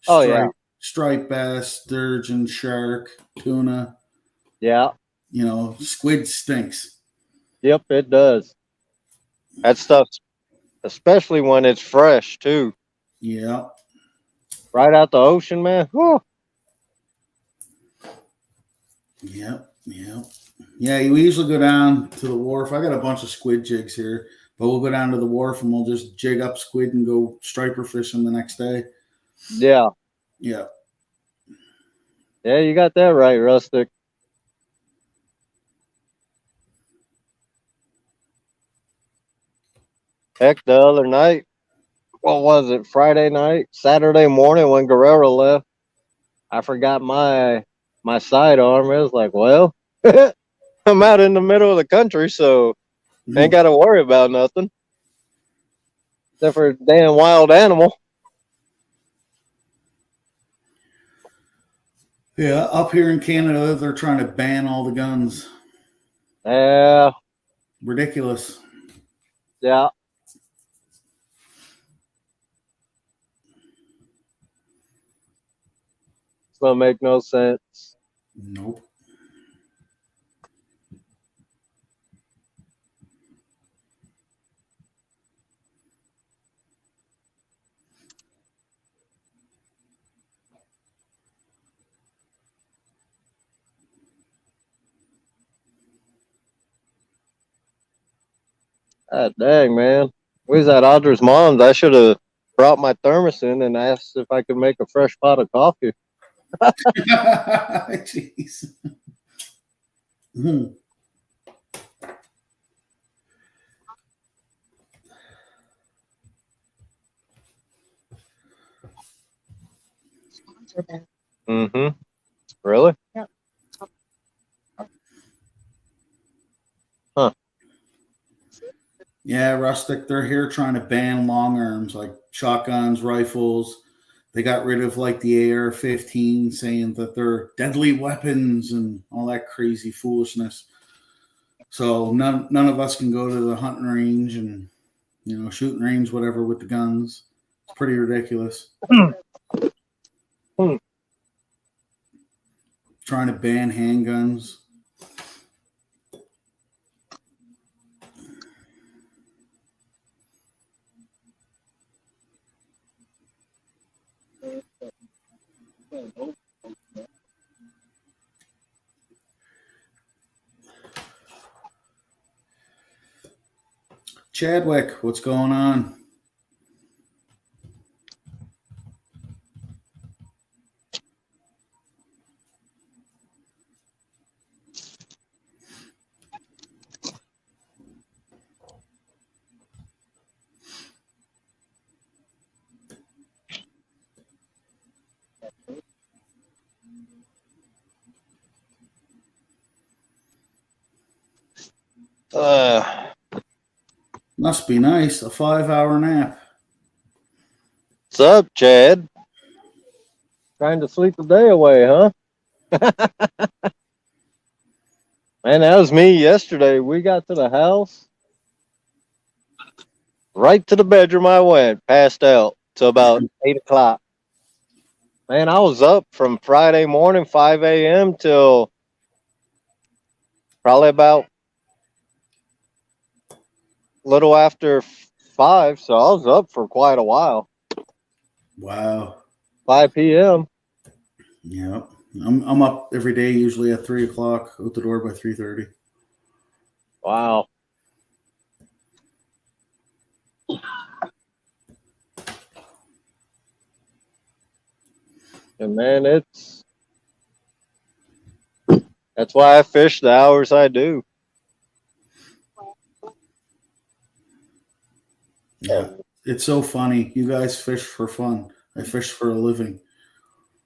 Oh yeah, striped bass, sturgeon, shark, tuna. yeah, Squid stinks. yep, it does. That stuff, especially when it's fresh too, Yeah. right out the ocean, man. Whew. Yep. Yep. Yeah, we usually go down to the wharf. I got a bunch of squid jigs here, but we'll go down to the wharf and we'll just jig up squid and go striper fishing the next day. Yeah, Yeah. yeah, you got that right, Rustic. Heck, the other night, what was it? Friday night, Saturday morning when Guerrero left, I forgot my sidearm. It was like, well, I'm out in the middle of the country, so ain't got to worry about nothing except for a damn wild animal. Yeah, up here in Canada, they're trying to ban all the guns. Yeah, Ridiculous. yeah. It's gonna make no sense. Nope. God dang, man. We was at Audra's mom's. I should have brought my thermos in and asked if I could make a fresh pot of coffee. Jeez. Hmm. Mm-hmm. Really? Huh. Yeah, Rustic, they're here trying to ban long arms like shotguns, rifles. They got rid of like the AR-15, saying that they're deadly weapons and all that crazy foolishness. So none of us can go to the hunting range and shooting range, whatever, with the guns. It's pretty ridiculous. Hmm. Trying to ban handguns. Chadwick, what's going on? Must be nice. A 5-hour nap. What's up, Chad? Trying to sleep the day away, huh? Man, that was me yesterday. We got to the house. Right to the bedroom I went, passed out till about 8 o'clock. Man, I was up from Friday morning, 5 a.m. till probably about little after 5. So I was up for quite a while. Wow. 5 p.m. Yeah. I'm up every day, usually at 3 o'clock, out the door by 3:30. Wow. And man, that's why I fish the hours I do. Yeah. It's so funny. You guys fish for fun. I fish for a living.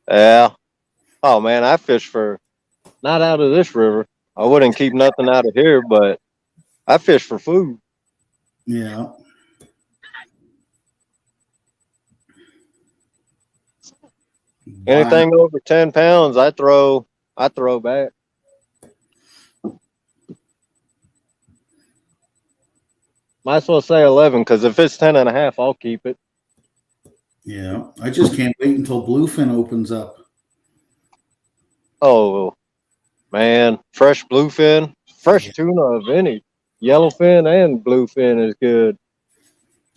Yeah. Oh man, I fish for Not out of this river. I wouldn't keep nothing out of here, but I fish for food. Yeah. Wow. Anything over 10 pounds, I throw back. Might as well say 11, because if it's 10 and a half, I'll keep it. Yeah. I just can't wait until bluefin opens up. Oh, man. Fresh bluefin, fresh tuna of any. Yellowfin and bluefin is good.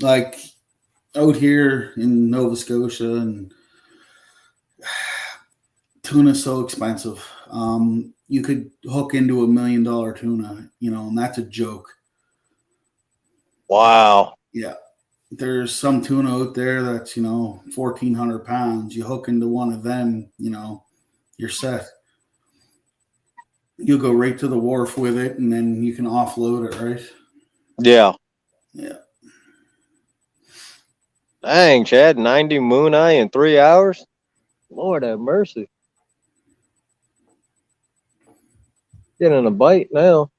Like out here in Nova Scotia, and tuna's so expensive. You could hook into $1 million tuna, and that's a joke. Wow. Yeah. There's some tuna out there that's 1,400 pounds. You hook into one of them, you're set. You'll go right to the wharf with it, and then you can offload it, right? Yeah. Yeah. Dang, Chad, 90 moon eye in 3 hours? Lord have mercy. Getting a bite now.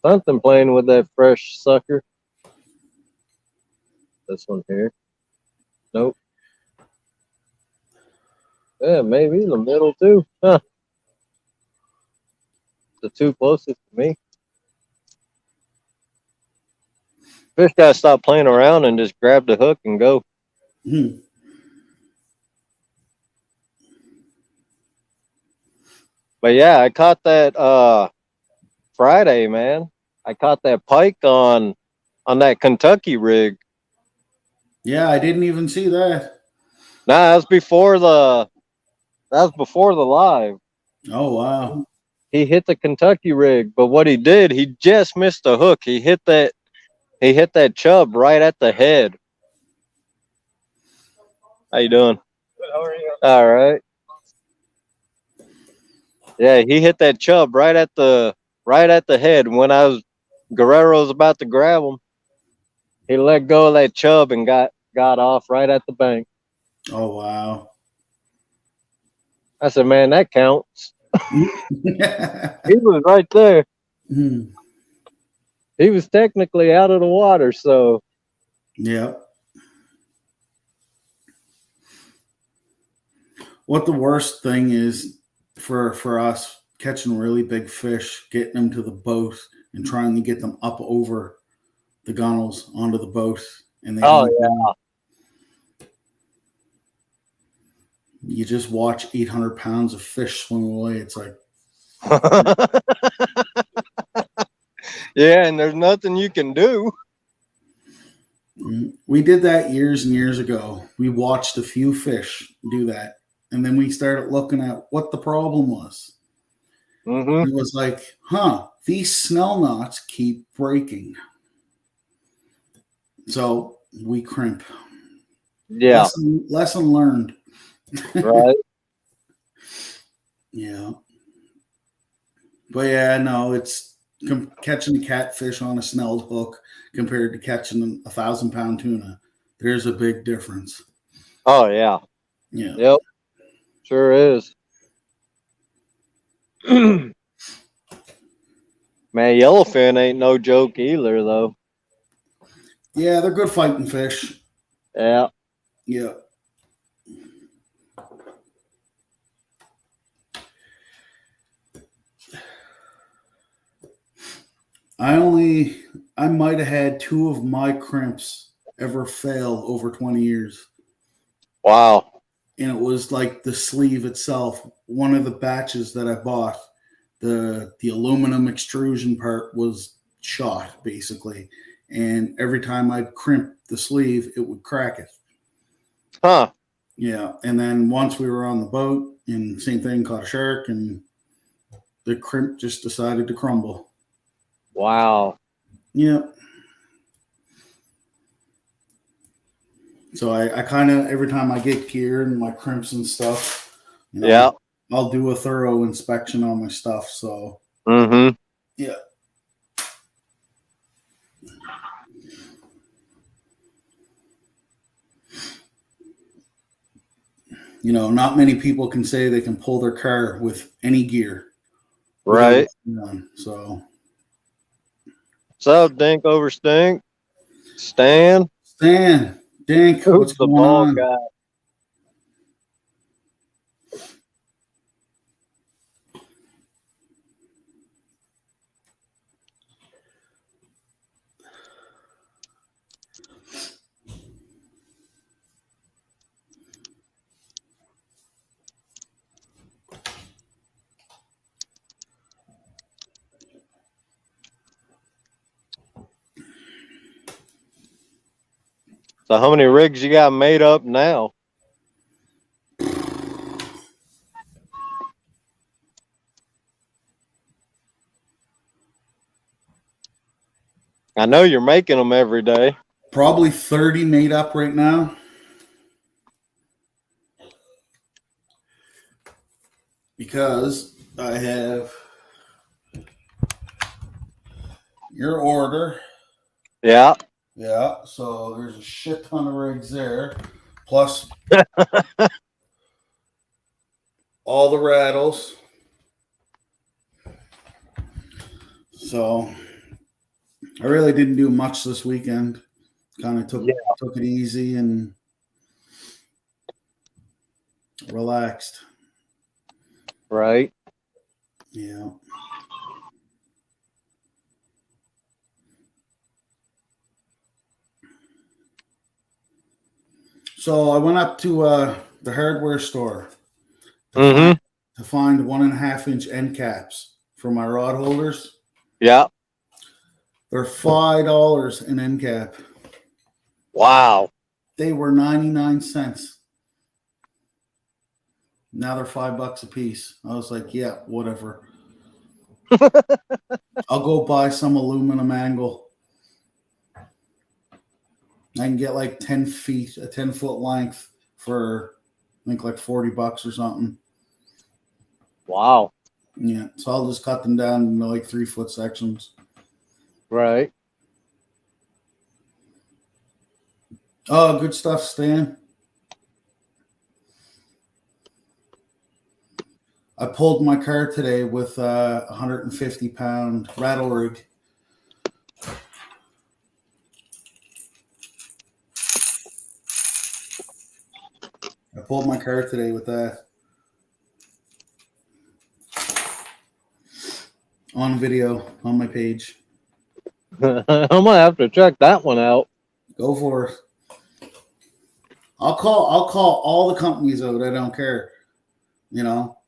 Something playing with that fresh sucker. This one here. Nope. Yeah, maybe the middle too. Huh. The two closest to me. Fish gotta stop playing around and just grab the hook and go. Hmm. But yeah, I caught that Friday, man. I caught that pike on that Kentucky rig. Yeah, I didn't even see that. Nah, that was before the live. Oh, wow. He hit the Kentucky rig, but what he did, he just missed the hook. He hit that chub right at the head. How you doing? Good, how are you? All right. Yeah, he hit that chub right at the head. When Guerrero was about to grab him, he let go of that chub and got off right at the bank. Oh, wow. I said, man, that counts. He was right there. He was technically out of the water, so Yeah. What the worst thing is for us catching really big fish, getting them to the boat and trying to get them up over the gunnels onto the boat, and they oh don't. yeah. You just watch 800 pounds of fish swim away. It's like, Yeah, and there's nothing you can do. we did that years and years ago. We watched a few fish do that, and then we started looking at what the problem was. Mm-hmm. It was like, these snell knots keep breaking. So we crimp. Yeah. Lesson learned. Right. Yeah. But yeah, no, it's catching a catfish on a snelled hook compared to catching a 1,000-pound tuna. There's a big difference. Oh yeah. Yeah. Yep. Sure is. Man, yellowfin ain't no joke either, though. Yeah, they're good fighting fish. Yeah. Yeah. I might have had 2 of my crimps ever fail over 20 years. Wow. And it was like the sleeve itself. One of the batches that I bought, the aluminum extrusion part was shot basically. And every time I'd crimp the sleeve, it would crack it. Huh. Yeah. And then once we were on the boat, and same thing, caught a shark, and the crimp just decided to crumble. Wow. Yeah. So I kind of, every time I get gear and my crimps and stuff, Yeah. I'll do a thorough inspection on my stuff. So Mm-hmm. yeah. You know, not many people can say they can pull their car with any gear. Right. So. What's up, Dink over Stink? Stan? Dink, Who's what's the going bald on? guy? So how many rigs you got made up now? I know you're making them every day. Probably 30 made up right now. Because I have your order. Yeah. Yeah, so there's a shit ton of rigs there. Plus all the rattles. So I really didn't do much this weekend. Kind of took it easy and relaxed. Right. Yeah. So I went up to the hardware store to find 1.5-inch end caps for my rod holders. Yeah. They're $5 an end cap. Wow. They were 99 cents. Now they're $5 a piece. I was like, yeah, whatever. I'll go buy some aluminum angle. I can get like 10 feet, a 10-foot length for I think like $40 or something. Wow. Yeah. So I'll just cut them down into like 3-foot sections. Right. Oh, good stuff, Stan. I pulled my car today with a 150-pound rattle rig. I pulled my car today with that. On video on my page. I'm gonna have to check that one out. Go for it. I'll call all the companies out. I don't care. You know,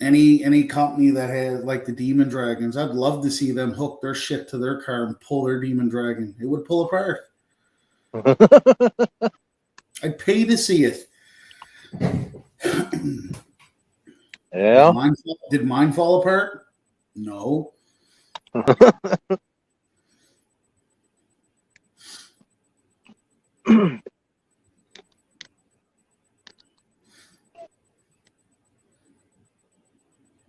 any company that has like the Demon Dragons, I'd love to see them hook their shit to their car and pull their Demon Dragon. It would pull apart. I'd pay to see it. Yeah. Did mine fall apart? No.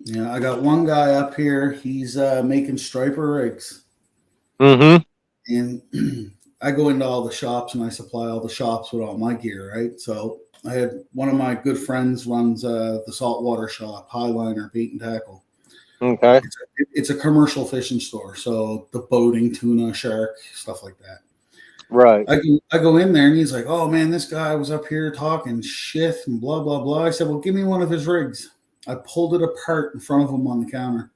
Yeah, I got one guy up here. He's making striper rigs. And I go into all the shops and I supply all the shops with all my gear, right? So I had one of my good friends runs the saltwater shop, Highliner Bait and Tackle. Okay. It's a commercial fishing store, so the boating, tuna, shark, stuff like that. Right. I go in there and he's like, "Oh man, this guy was up here talking shit and blah blah blah." I said, "Well, give me one of his rigs." I pulled it apart in front of him on the counter.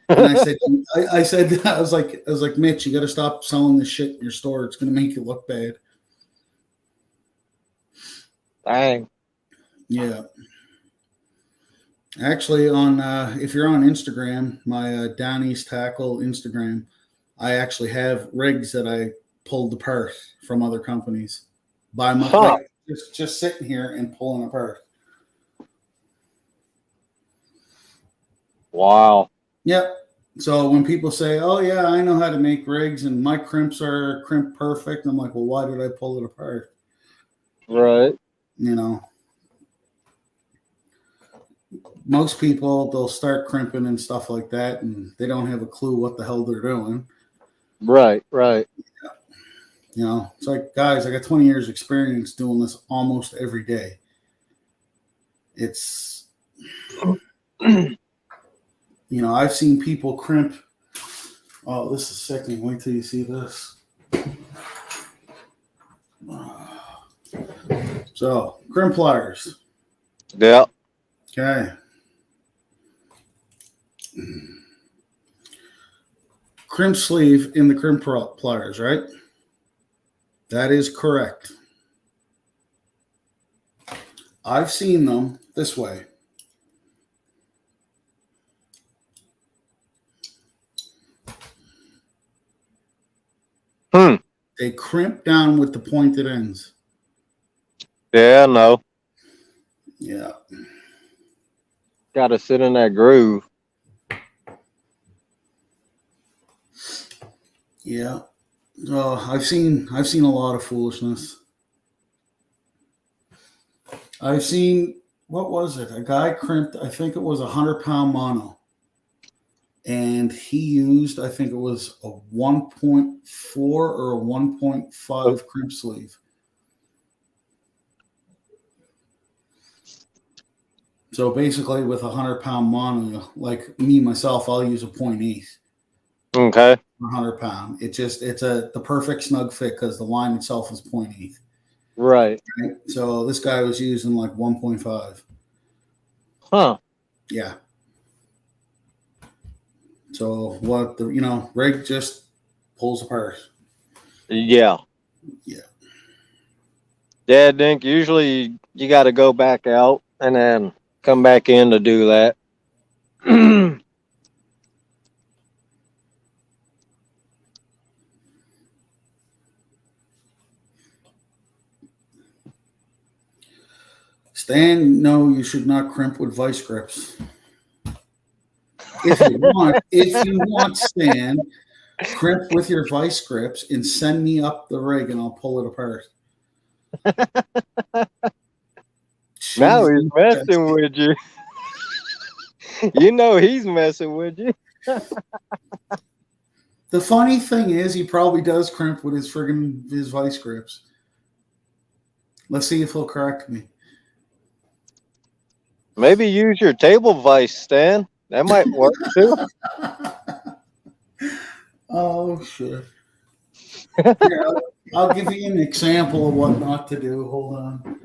And I said, I was like, Mitch, you got to stop selling this shit in your store. It's going to make you look bad. Dang. Yeah. Actually, if you're on Instagram, my Down East Tackle Instagram, I actually have rigs that I pulled apart from other companies by my like, just sitting here and pulling apart. Wow. Yep. So when people say, "Oh yeah, I know how to make rigs and my crimps are crimp perfect," I'm like, "Well, why did I pull it apart?" Right. You know, most people, they'll start crimping and stuff like that, and they don't have a clue what the hell they're doing. Right. Right. Yeah. You know, it's like, guys, I got 20 years experience doing this almost every day. It's, you know, I've seen people crimp. Oh, this is sickening. Wait till you see this. So, crimp pliers. Yeah. Okay. Crimp sleeve in the crimp pliers, right? That is correct. I've seen them this way. They crimp down with the pointed ends. Yeah, no. Yeah. Got to sit in that groove. Yeah. Oh, I've seen a lot of foolishness. I've seen, what was it? A guy crimped, I think it was 100-pound mono. And he used, I think it was a 1.4 or a 1.5 crimp sleeve. So basically, with a 100-pound mono, like me myself, I'll use a 0.8. Okay. 100-pound. It's the perfect snug fit because the line itself is 0.8. Right. Right. So this guy was using like 1.5. Huh. Yeah. So what the rig just pulls apart. Yeah. Yeah. Yeah, Dink. Usually you got to go back out and then come back in to do that. Stan, no, you should not crimp with vice grips. If you want, Stan, crimp with your vice grips and send me up the rig and I'll pull it apart. Now he's messing with you. You know he's messing with you. The funny thing is, he probably does crimp with his vice grips. Let's see if he'll correct me. Maybe use your table vice, Stan. That might work too. Oh shit! Here, I'll give you an example of what not to do. Hold on.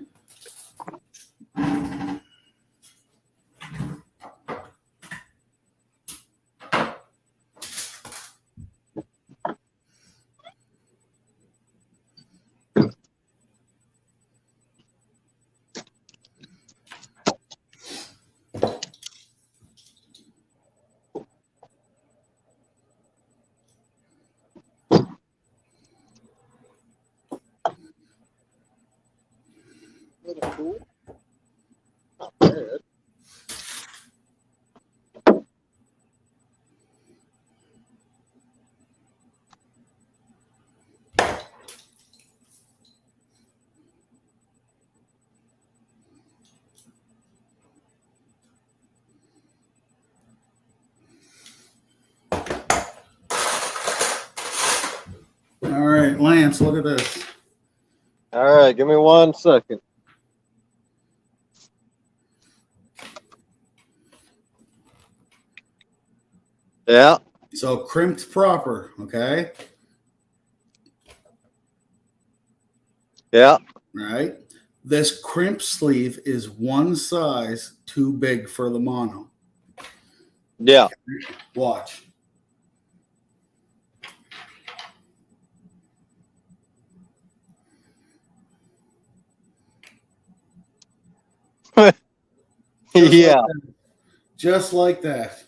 All right, Lance, look at this. All right, give me 1 second. Yeah. So crimped proper, okay? Yeah. Right. This crimp sleeve is one size too big for the mono. Yeah. Watch. Yeah. Just like that.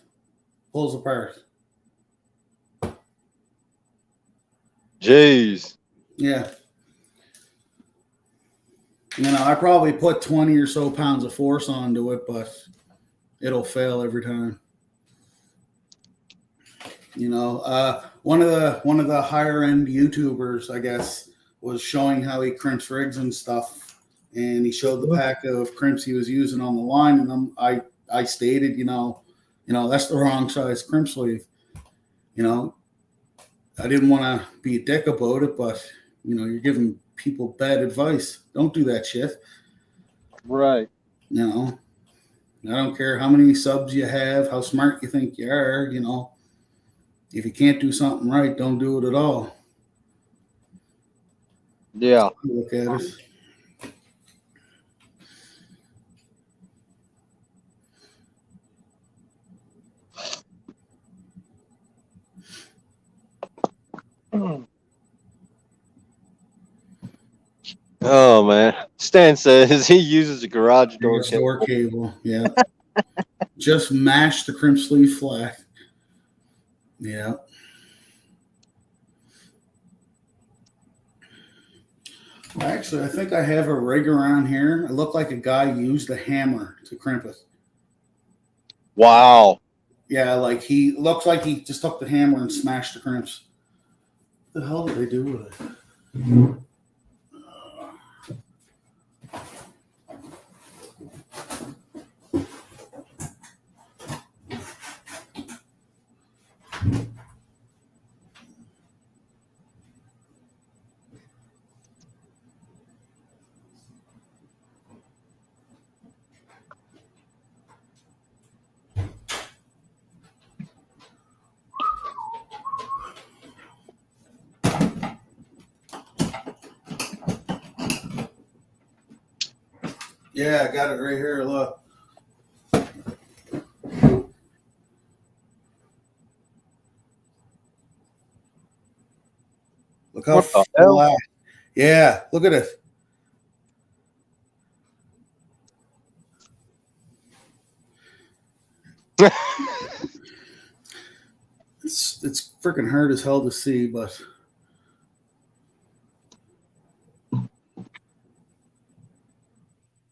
Pulls apart. Jeez. Yeah. I probably put 20 or so pounds of force onto it, but it'll fail every time. One of the higher end YouTubers, I guess, was showing how he crimps rigs and stuff, and he showed the pack of crimps he was using on the line, and I stated, that's the wrong size crimp sleeve. I didn't want to be a dick about it, but you're giving people bad advice. Don't do that shit. Right. You know, I don't care how many subs you have, how smart you think you are. If you can't do something right, don't do it at all. Yeah. Look at it. Oh man. Stan says he uses a garage door Door cable. cable. Yeah. Just mash the crimp sleeve flat. Yeah. Actually, I think I have a rig around here. It looked like a guy used a hammer to crimp it. Wow. Yeah, like he looks like he just took the hammer and smashed the crimps. What the hell did they do with it? Yeah, I got it right here. Look. Look how What the hell? flat. Yeah, look at it. It's freaking hard as hell to see, but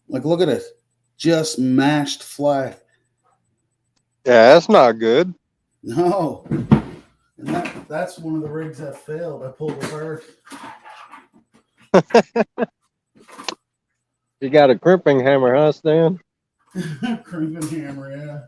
like look at it. Just mashed flat. Yeah, that's not good. No. And that's one of the rigs that failed. I pulled apart. You got a crimping hammer, huh, Stan? Crimping hammer, yeah.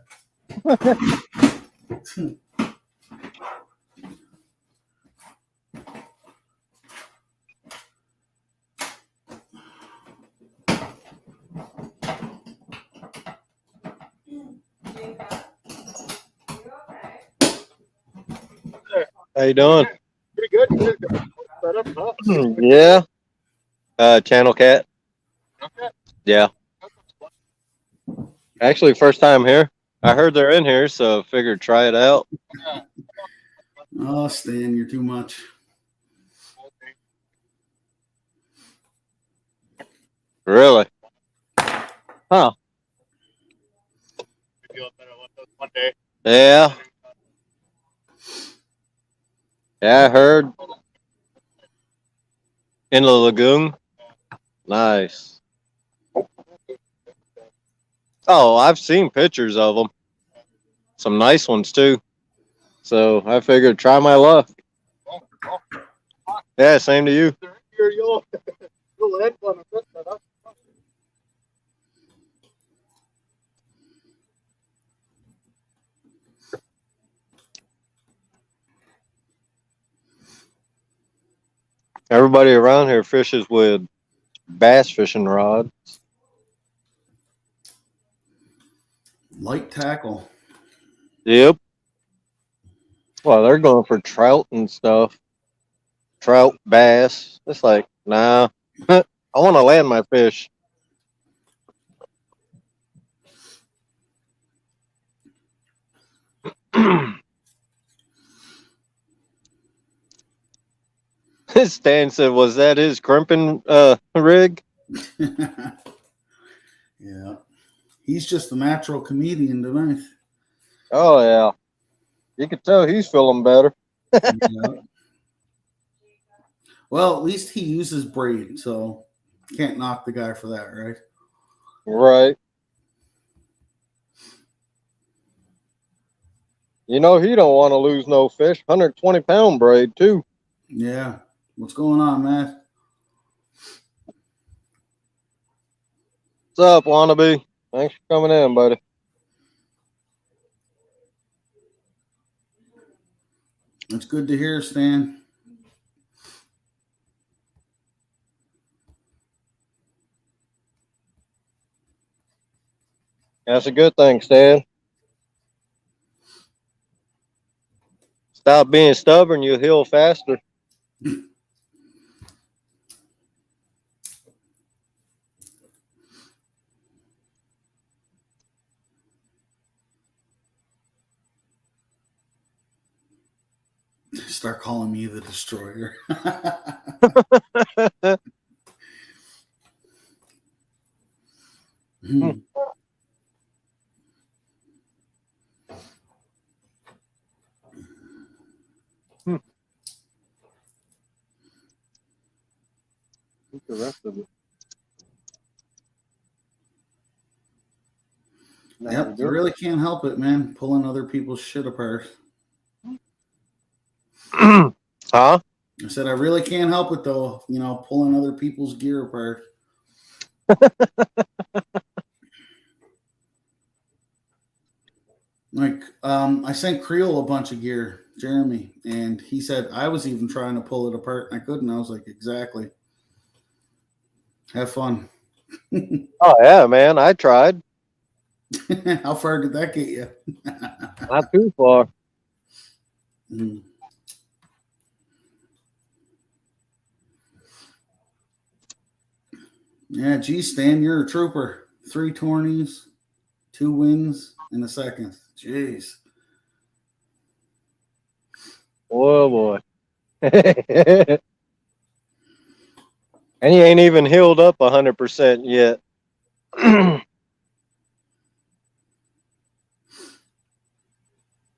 How you doing? Pretty good. Set up, huh? Yeah. Channel Cat. Okay. Yeah. Actually, first time here. I heard they're in here, so figured try it out. Oh, Stan, you're too much. Really? Huh. One day. Yeah. Yeah, I heard. In the lagoon. Nice. Oh, I've seen pictures of them. Some nice ones too. So I figured try my luck. Yeah, same to you. You'll end one of this set up. Everybody around here fishes with bass fishing rod. Light tackle. Yep. Well, they're going for trout and stuff. Trout, bass. It's like, nah. I want to land my fish. Stan said, was that his crimping rig? Yeah. He's just a natural comedian tonight. Oh, yeah. You can tell he's feeling better. Yeah. Well, at least he uses braid, so can't knock the guy for that, right? Right. You know he don't want to lose no fish. 120-pound braid, too. Yeah. What's going on, Matt? What's up, Wannabe? Thanks for coming in, buddy. It's good to hear, Stan. That's a good thing, Stan. Stop being stubborn, you'll heal faster. Start calling me the destroyer. Hmm. Eat the rest of it. Yep, I really can't help it, man. Pulling other people's shit apart. Huh? I said I really can't help it though. You know, pulling other people's gear apart. Like, I sent Creel a bunch of gear, Jeremy, and he said I was even trying to pull it apart and I couldn't. I was like, exactly. Have fun. Oh yeah, man. I tried. How far did that get you? Not too far. Mm. Yeah, geez, Stan, you're a trooper. 3 tourneys, 2 wins in a second. Jeez. Oh boy. And he ain't even healed up 100% yet.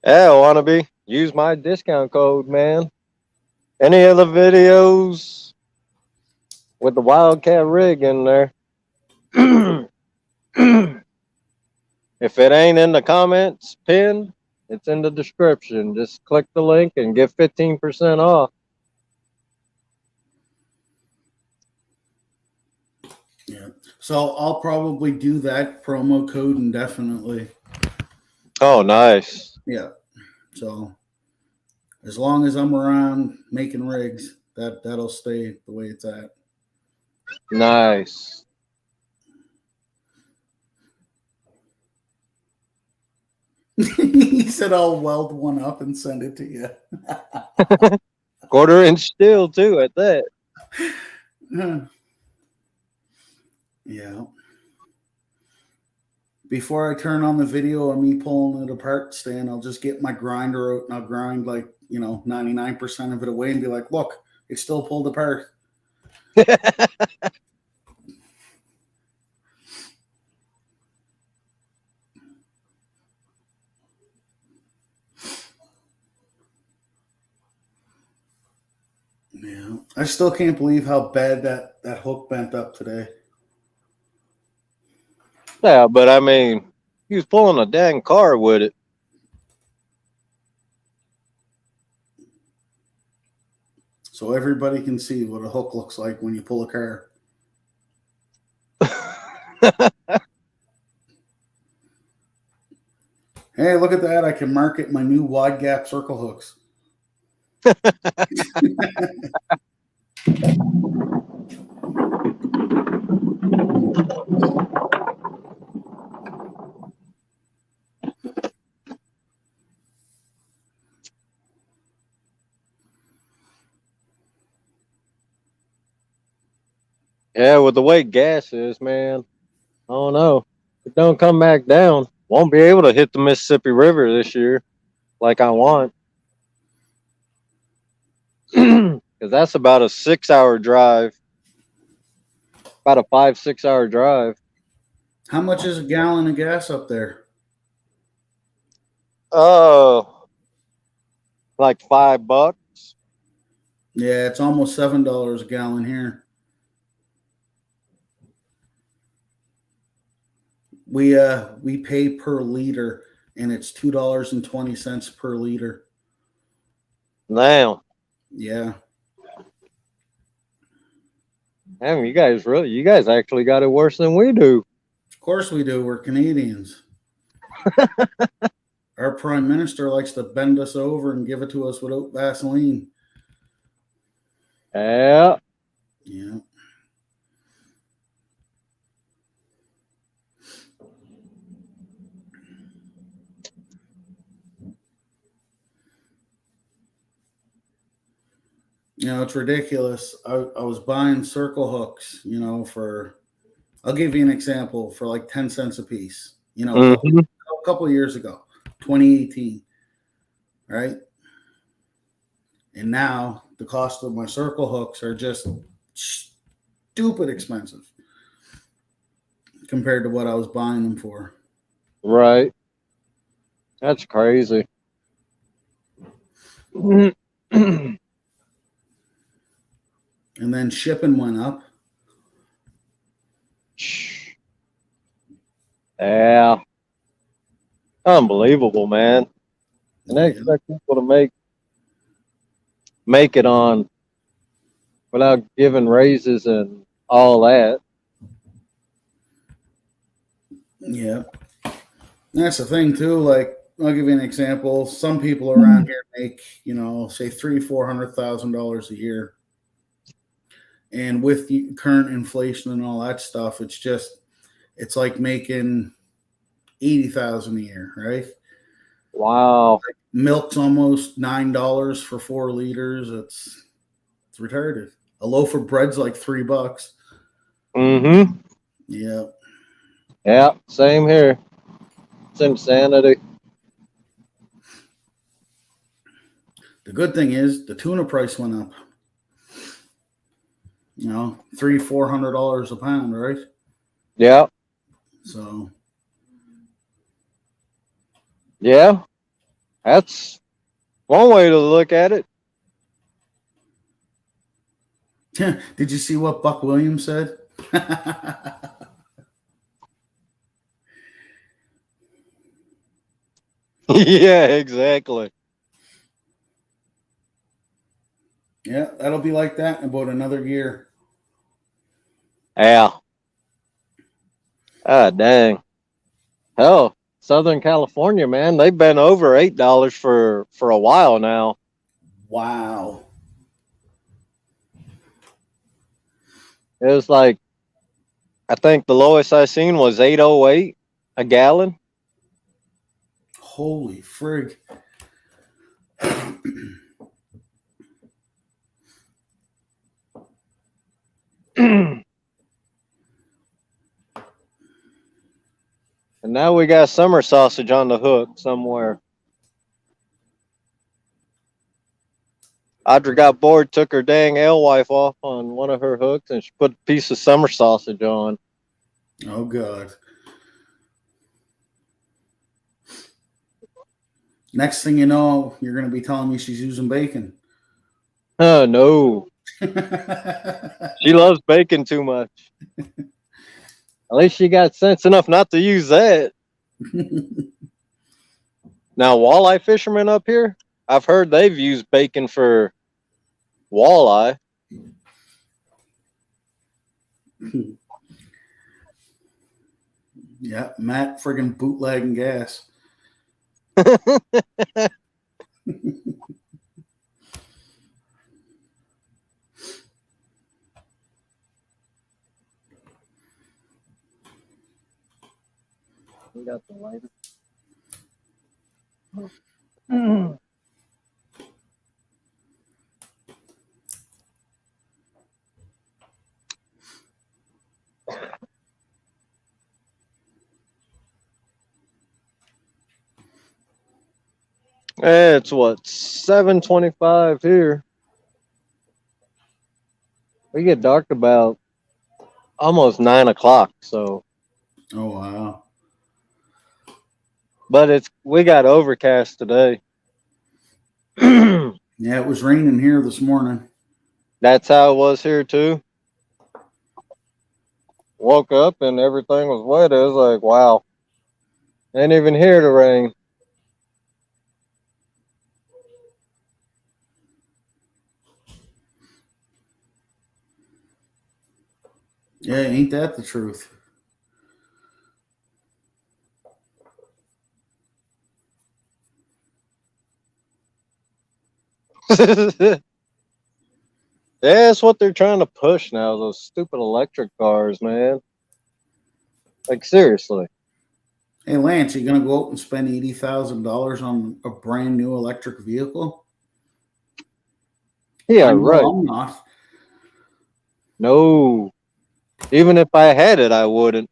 Yeah, wannabe. Use my discount code, man. Any of the videos with the WildKat Rig in there. If it ain't in the comments pinned, it's in the description. Just click the link and get 15% off. Yeah. So I'll probably do that promo code indefinitely. Oh, nice. Yeah. So as long as I'm around making rigs, that'll stay the way it's at. Nice. He said I'll weld one up and send it to you. 1/4 inch steel too at that. Yeah. Before I turn on the video of me pulling it apart, Stan, I'll just get my grinder out and I'll grind like, 99% of it away and be like, look, it's still pulled apart. Yeah. I still can't believe how bad that hook bent up today. Yeah, but I mean, he was pulling a dang car with it. So everybody can see what a hook looks like when you pull a car. Hey, look at that. I can market my new wide gap circle hooks. Yeah, with the way gas is, man. I don't know. If it don't come back down, won't be able to hit the Mississippi River this year like I want. Because that's about a 6-hour drive. About a 5-6 hour drive. How much is a gallon of gas up there? Oh, like $5. Yeah, it's almost $7 a gallon here. We pay per liter, and it's $2.20 per liter. Now, Yeah. damn, you guys actually got it worse than we do. Of course we do. We're Canadians. Our prime minister likes to bend us over and give it to us without Vaseline. Yeah. Yeah. You know, it's ridiculous. I was buying circle hooks, you know, for, I'll give you an example, for like 10 cents a piece, you know, a couple of years ago, 2018, right? And now the cost of my circle hooks are just stupid expensive compared to what I was buying them for. Right. That's crazy. And then shipping went up. Yeah. Unbelievable, man. And they expect people to make it on without giving raises and all that. Yeah. That's the thing too. Like, I'll give you an example. Some people around here make, you know, say $300,000-$400,000 a year. And with the current inflation and all that stuff, it's like making $80,000 a year, right? Wow. Like, milk's almost $9 for 4 liters. It's retarded. A loaf of bread's like $3. Mm-hmm. Yeah. Yeah, same here. It's insanity. The good thing is the tuna price went up. You know, $300-$400 a pound, right? Yeah. So yeah, that's one way to look at it. Did you see what Buck Williams said? Yeah, exactly. Yeah, that'll be like that in about another year. Yeah. Ah, dang. Hell, Southern California, man, they've been over $8 for a while now. Wow. It was like, I think the lowest I seen was 8.08 a gallon. Holy frig. And now we got summer sausage on the hook somewhere. Audra got bored, took her dang alewife off on one of her hooks, and she put a piece of summer sausage on. Oh, God. Next thing you know, you're going to be telling me she's using bacon. Oh, no. She loves bacon too much. At least she got sense enough not to use that. Now, walleye fishermen up here, I've heard they've used bacon for walleye. Yeah, Matt friggin' bootlegging gas. We got the lighter. It's what, 7:25 here. We get dark about almost 9 o'clock. So, Oh, wow. but we got overcast today. Yeah, it was raining here this morning. That's how it was here too. Woke up and everything was wet. It was like, wow, ain't even here to rain. Yeah, ain't that the truth? Yeah, that's what they're trying to push now. Those stupid electric cars, man. Like, seriously. Hey, Lance, you going to go out and spend $80,000 on a brand new electric vehicle? Yeah, I know right. I'm not. No. Even if I had it, I wouldn't.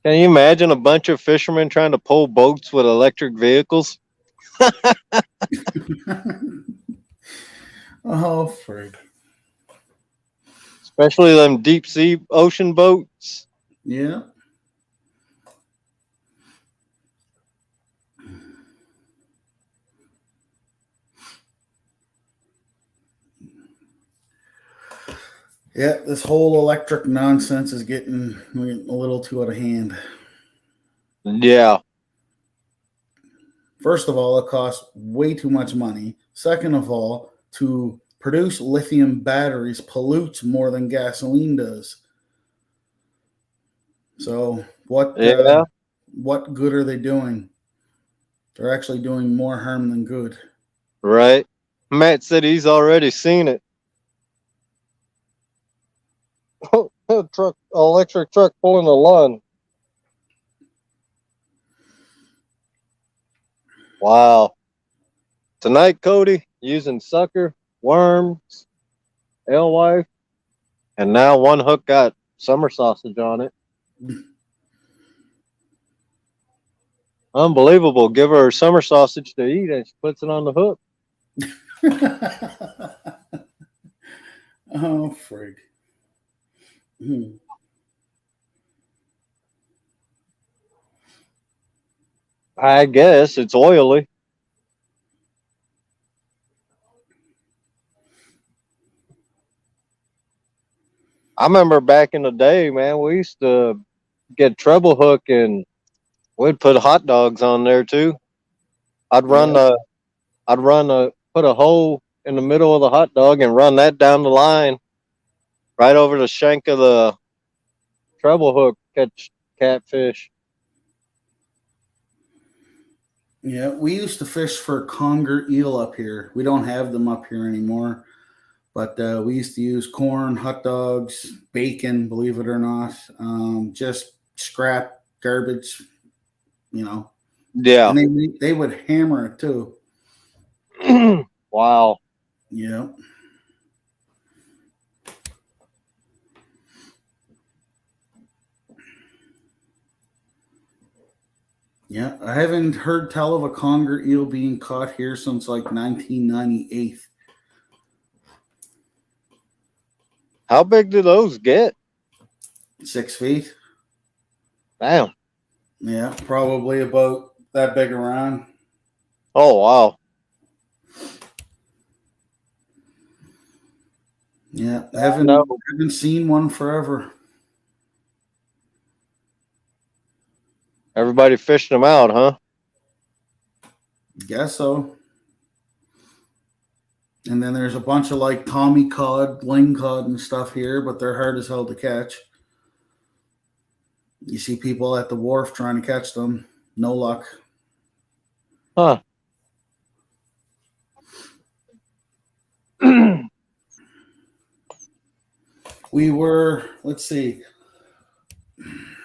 Can you imagine a bunch of fishermen trying to pull boats with electric vehicles? Oh, frig. Especially them deep sea ocean boats. Yeah. Yeah, this whole electric nonsense is getting a little too out of hand. Yeah. First of all, it costs way too much money. Second of all, to produce lithium batteries pollutes more than gasoline does. So Yeah. what good are they doing? They're actually doing more harm than good. Right. Matt said he's already seen it. Truck, electric truck pulling a lawn. Wow. Tonight, Cody, using sucker, worms, alewife, and now one hook got summer sausage on it. Unbelievable. Give her summer sausage to eat and she puts it on the hook. Oh, frig. I guess it's oily. I remember back in the day, man, we used to get treble hook and we'd put hot dogs on there too. I'd run Yeah. the put a hole in the middle of the hot dog and run that down the line right over the shank of the treble hook, catch catfish. Yeah, we used to fish for conger eel up here. We don't have them up here anymore, but we used to use corn, hot dogs, bacon, believe it or not, just scrap garbage, you know. Yeah. And they would hammer it too. Wow. Yeah. Yeah, I haven't heard tell of a conger eel being caught here since like 1998. How big do those get? 6 feet. Damn. Yeah, probably about that big around. Oh wow. Yeah, No. haven't seen one forever. Everybody fished them out, huh? Guess so. And then there's a bunch of like Tommy cod, ling cod, and stuff here, but they're hard as hell to catch. You see people at the wharf trying to catch them. No luck. Huh. We were, let's see,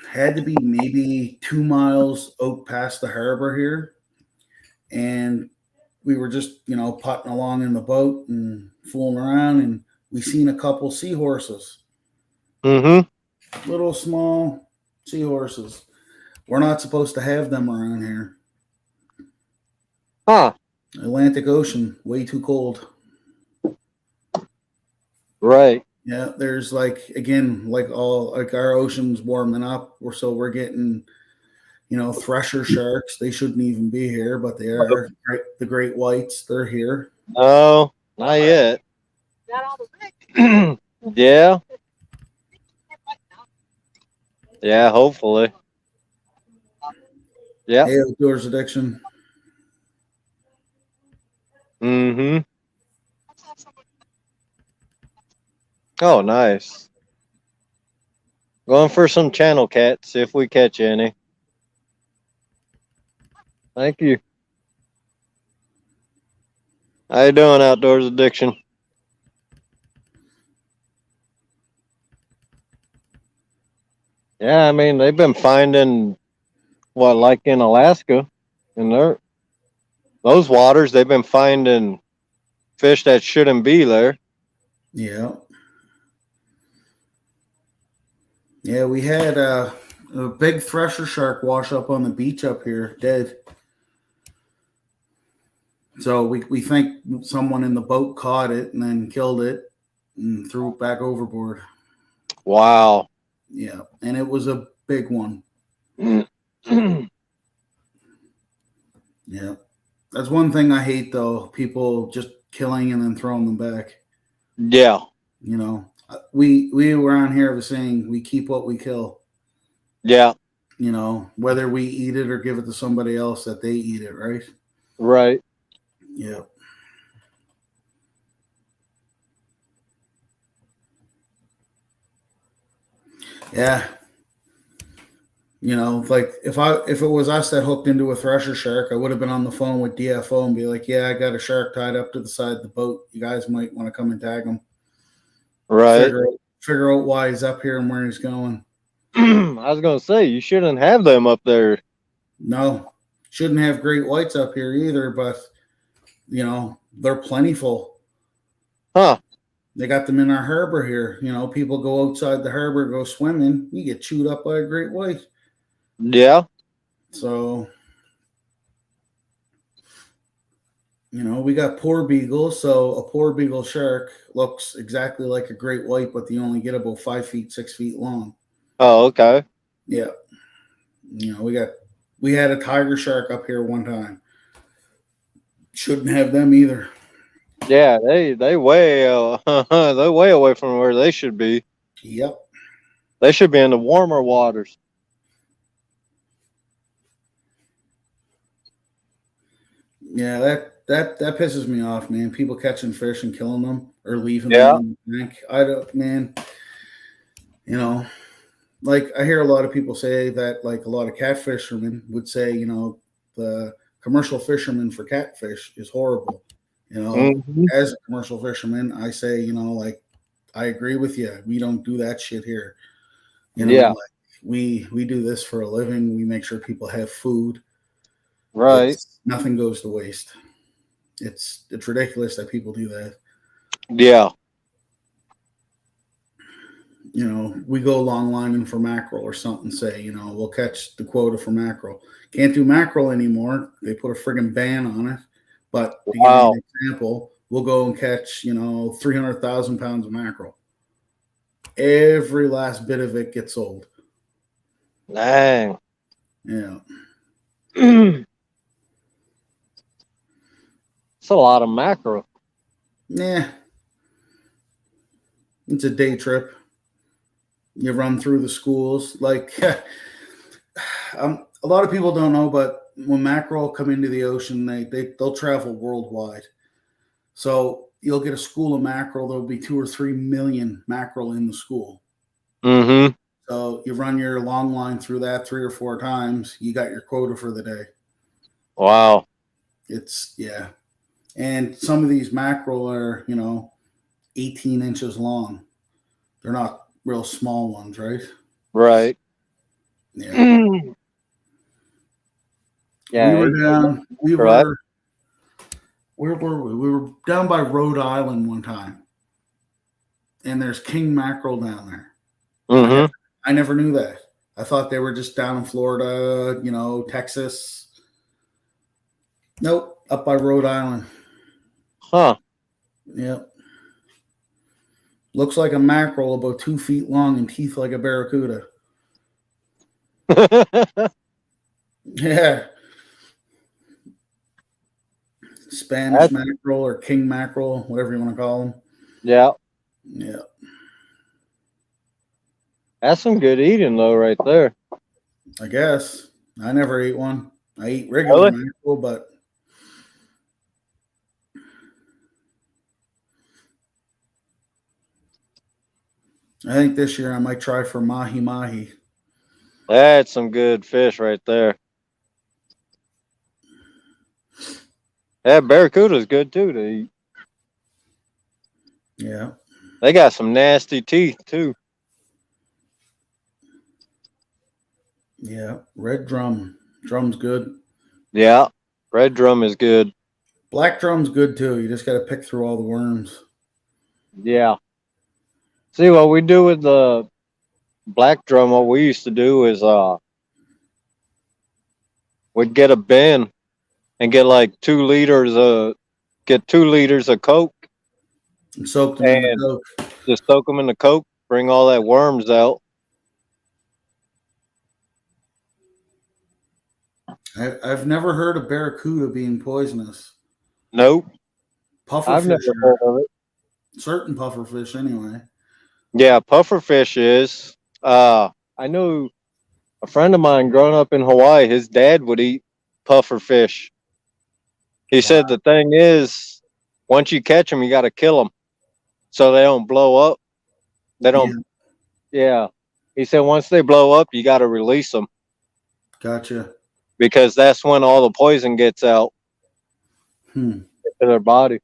had to be maybe 2 miles out past the harbor here. And we were just, putting along in the boat and fooling around. And we seen a couple seahorses, Mm-hmm. little small seahorses. We're not supposed to have them around here. Huh. Atlantic Ocean, way too cold. Right. Yeah, there's like our ocean's warming up, so we're getting, thresher sharks. They shouldn't even be here, but they are. The great whites, they're here. No, not yet. Yeah. Yeah, hopefully. Yeah. Hey, outdoors addiction. Mm-hmm. Oh, nice. Going for some channel cats, see if we catch any. Thank you. How you doing, outdoors addiction? Yeah, I mean they've been finding like in Alaska, and those waters, they've been finding fish that shouldn't be there. Yeah. Yeah, we had a big thresher shark wash up on the beach up here, dead. So we think someone in the boat caught it and then killed it and threw it back overboard. Wow. Yeah, and it was a big one. Yeah. That's one thing I hate, though, people just killing and then throwing them back. Yeah. You know, we around here have a saying, we keep what we kill. Yeah. You know, whether we eat it or give it to somebody else that they eat it, right? Right. Yeah. Yeah. You know, like if it was us that hooked into a thresher shark, I would have been on the phone with DFO and be like, "Yeah, I got a shark tied up to the side of the boat. You guys might want to come and tag him. Right. Figure out why he's up here and where he's going." I was gonna say you shouldn't have them up there. No, shouldn't have great whites up here either, but you know, they're plentiful. Huh. They got them in our harbor here. You know, people go outside the harbor, go swimming, you get chewed up by a great white. Yeah. So, you know, we got poor beagles. So a poor beagle shark looks exactly like a great white, but they only get about 5 feet, 6 feet long. Oh, okay. Yeah. You know, we had a tiger shark up here one time. Shouldn't have them either. Yeah, they way they're way away from where they should be. Yep. They should be in the warmer waters. Yeah, that pisses me off, man. People catching fish and killing them or leaving Yeah. them in the tank. I don't, man. You know, like I hear a lot of people say that, like a lot of catfish fishermen would say, you know, the commercial fisherman for catfish is horrible. You know, Mhm. as a commercial fisherman, I say, you know, like I agree with you. We don't do that shit here. You know, Yeah. like we do this for a living. We make sure people have food. Right. Nothing goes to waste. It's ridiculous that people do that. Yeah. You know, we go long lining for mackerel or something, say, you know, we'll catch the quota for mackerel. Can't do mackerel anymore. They put a friggin' ban on it. But to give you an example, we'll go and catch, you know, 300,000 pounds of mackerel. Every last bit of it gets sold. Dang. Yeah. It's a lot of mackerel. Yeah. It's a day trip. You run through the schools. Like, a lot of people don't know, but when mackerel come into the ocean, they'll travel worldwide. So you'll get a school of mackerel. There'll be 2 or 3 million mackerel in the school. Mm-hmm. So you run your long line through that 3 or 4 times. You got your quota for the day. Wow. It's, yeah. And some of these mackerel are, you know, 18 inches long. They're not real small ones, right? Right. Yeah. Yeah. We were down. Right. Where were we? We were down by Rhode Island one time, and there's king mackerel down there. Mm-hmm. I never knew that. I thought they were just down in Florida, you know, Texas. Nope, up by Rhode Island. Huh. Yep. Looks like a mackerel, about 2 feet long and teeth like a barracuda. Yeah. Spanish mackerel or king mackerel, whatever you want to call them. Yeah. Yeah. That's some good eating though, right there. I guess. I never ate one. I eat regular mackerel, but I think this year I might try for mahi. That's some good fish right there. Yeah, barracuda's good too to eat. Yeah. They got some nasty teeth too. Yeah. Red drum. Drum's good. Yeah. Red drum is good. Black drum's good too. You just got to pick through all the worms. Yeah. See, what we do with the black drum, what we used to do is we'd get a bin and get like 2 liters of Coke And soak them in the and Coke. just soak them in the Coke, bring all that worms out. I've never heard of barracuda being poisonous. Nope. I've never Pufferfish heard are. of it. Certain pufferfish anyway. Yeah, pufferfish is. I knew a friend of mine growing up in Hawaii, his dad would eat pufferfish. He said the thing is, once you catch them, you got to kill them so they don't blow up. They don't. Yeah. He said once they blow up, you got to release them Gotcha. because that's when all the poison gets out into their body.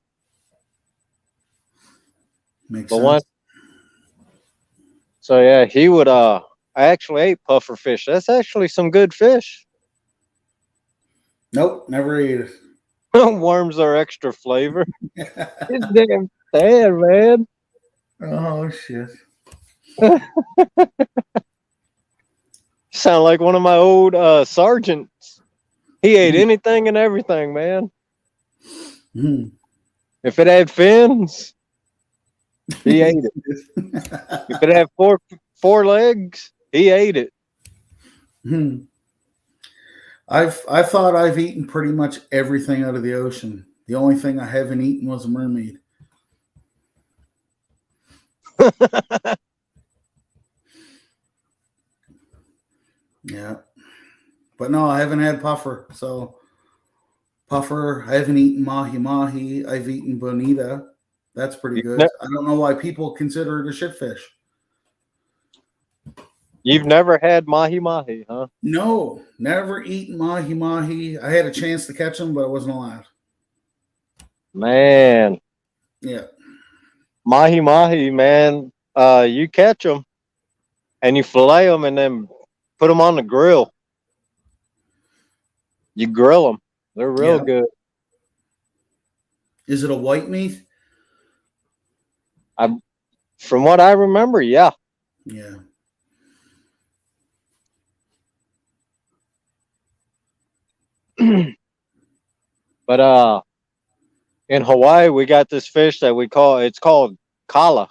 Makes But sense. once, so yeah, he would. I actually ate pufferfish. That's actually some good fish. Nope, never ate it. Worms are extra flavor. It's damn sad, man. Oh shit. Sound like one of my old sergeants. He ate anything and everything, man. If it had fins, he ate it. If it had four legs, he ate it. I thought I've eaten pretty much everything out of the ocean. The only thing I haven't eaten was a mermaid. Yeah. But no, I haven't had puffer. So puffer, I haven't eaten mahi-mahi. I've eaten bonita. That's pretty good. I don't know why people consider it a shitfish. You've never had mahi-mahi, huh? No, never eaten mahi-mahi. I had a chance to catch them, but I wasn't allowed. Man. Yeah. Mahi-mahi, man. You catch them and you fillet them and then put them on the grill. You grill them. They're real good. Is it a white meat? From what I remember, yeah. Yeah. But in Hawaii we got this fish that it's called kala.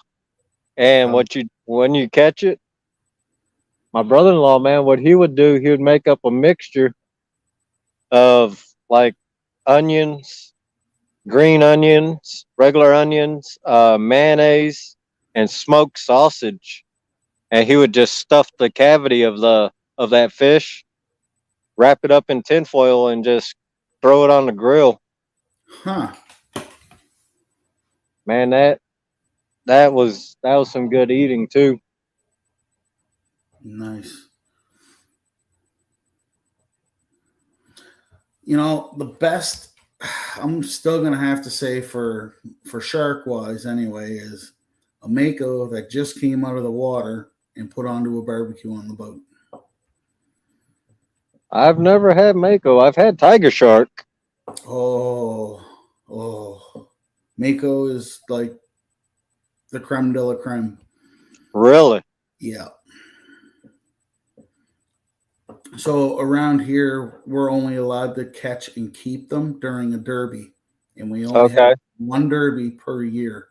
And when you catch it, my brother-in-law, man, what he would do, he would make up a mixture of like onions, green onions, regular onions, mayonnaise, and smoked sausage. And he would just stuff the cavity of that fish, wrap it up in tinfoil, and just throw it on the grill. Huh. Man, that was some good eating too. Nice. You know, the best I'm still gonna have to say for shark wise anyway is a mako that just came out of the water and put onto a barbecue on the boat. I've never had mako. I've had tiger shark. Oh, mako is like the creme de la creme. Really? Yeah. So around here, we're only allowed to catch and keep them during a derby, and we only have one derby per year.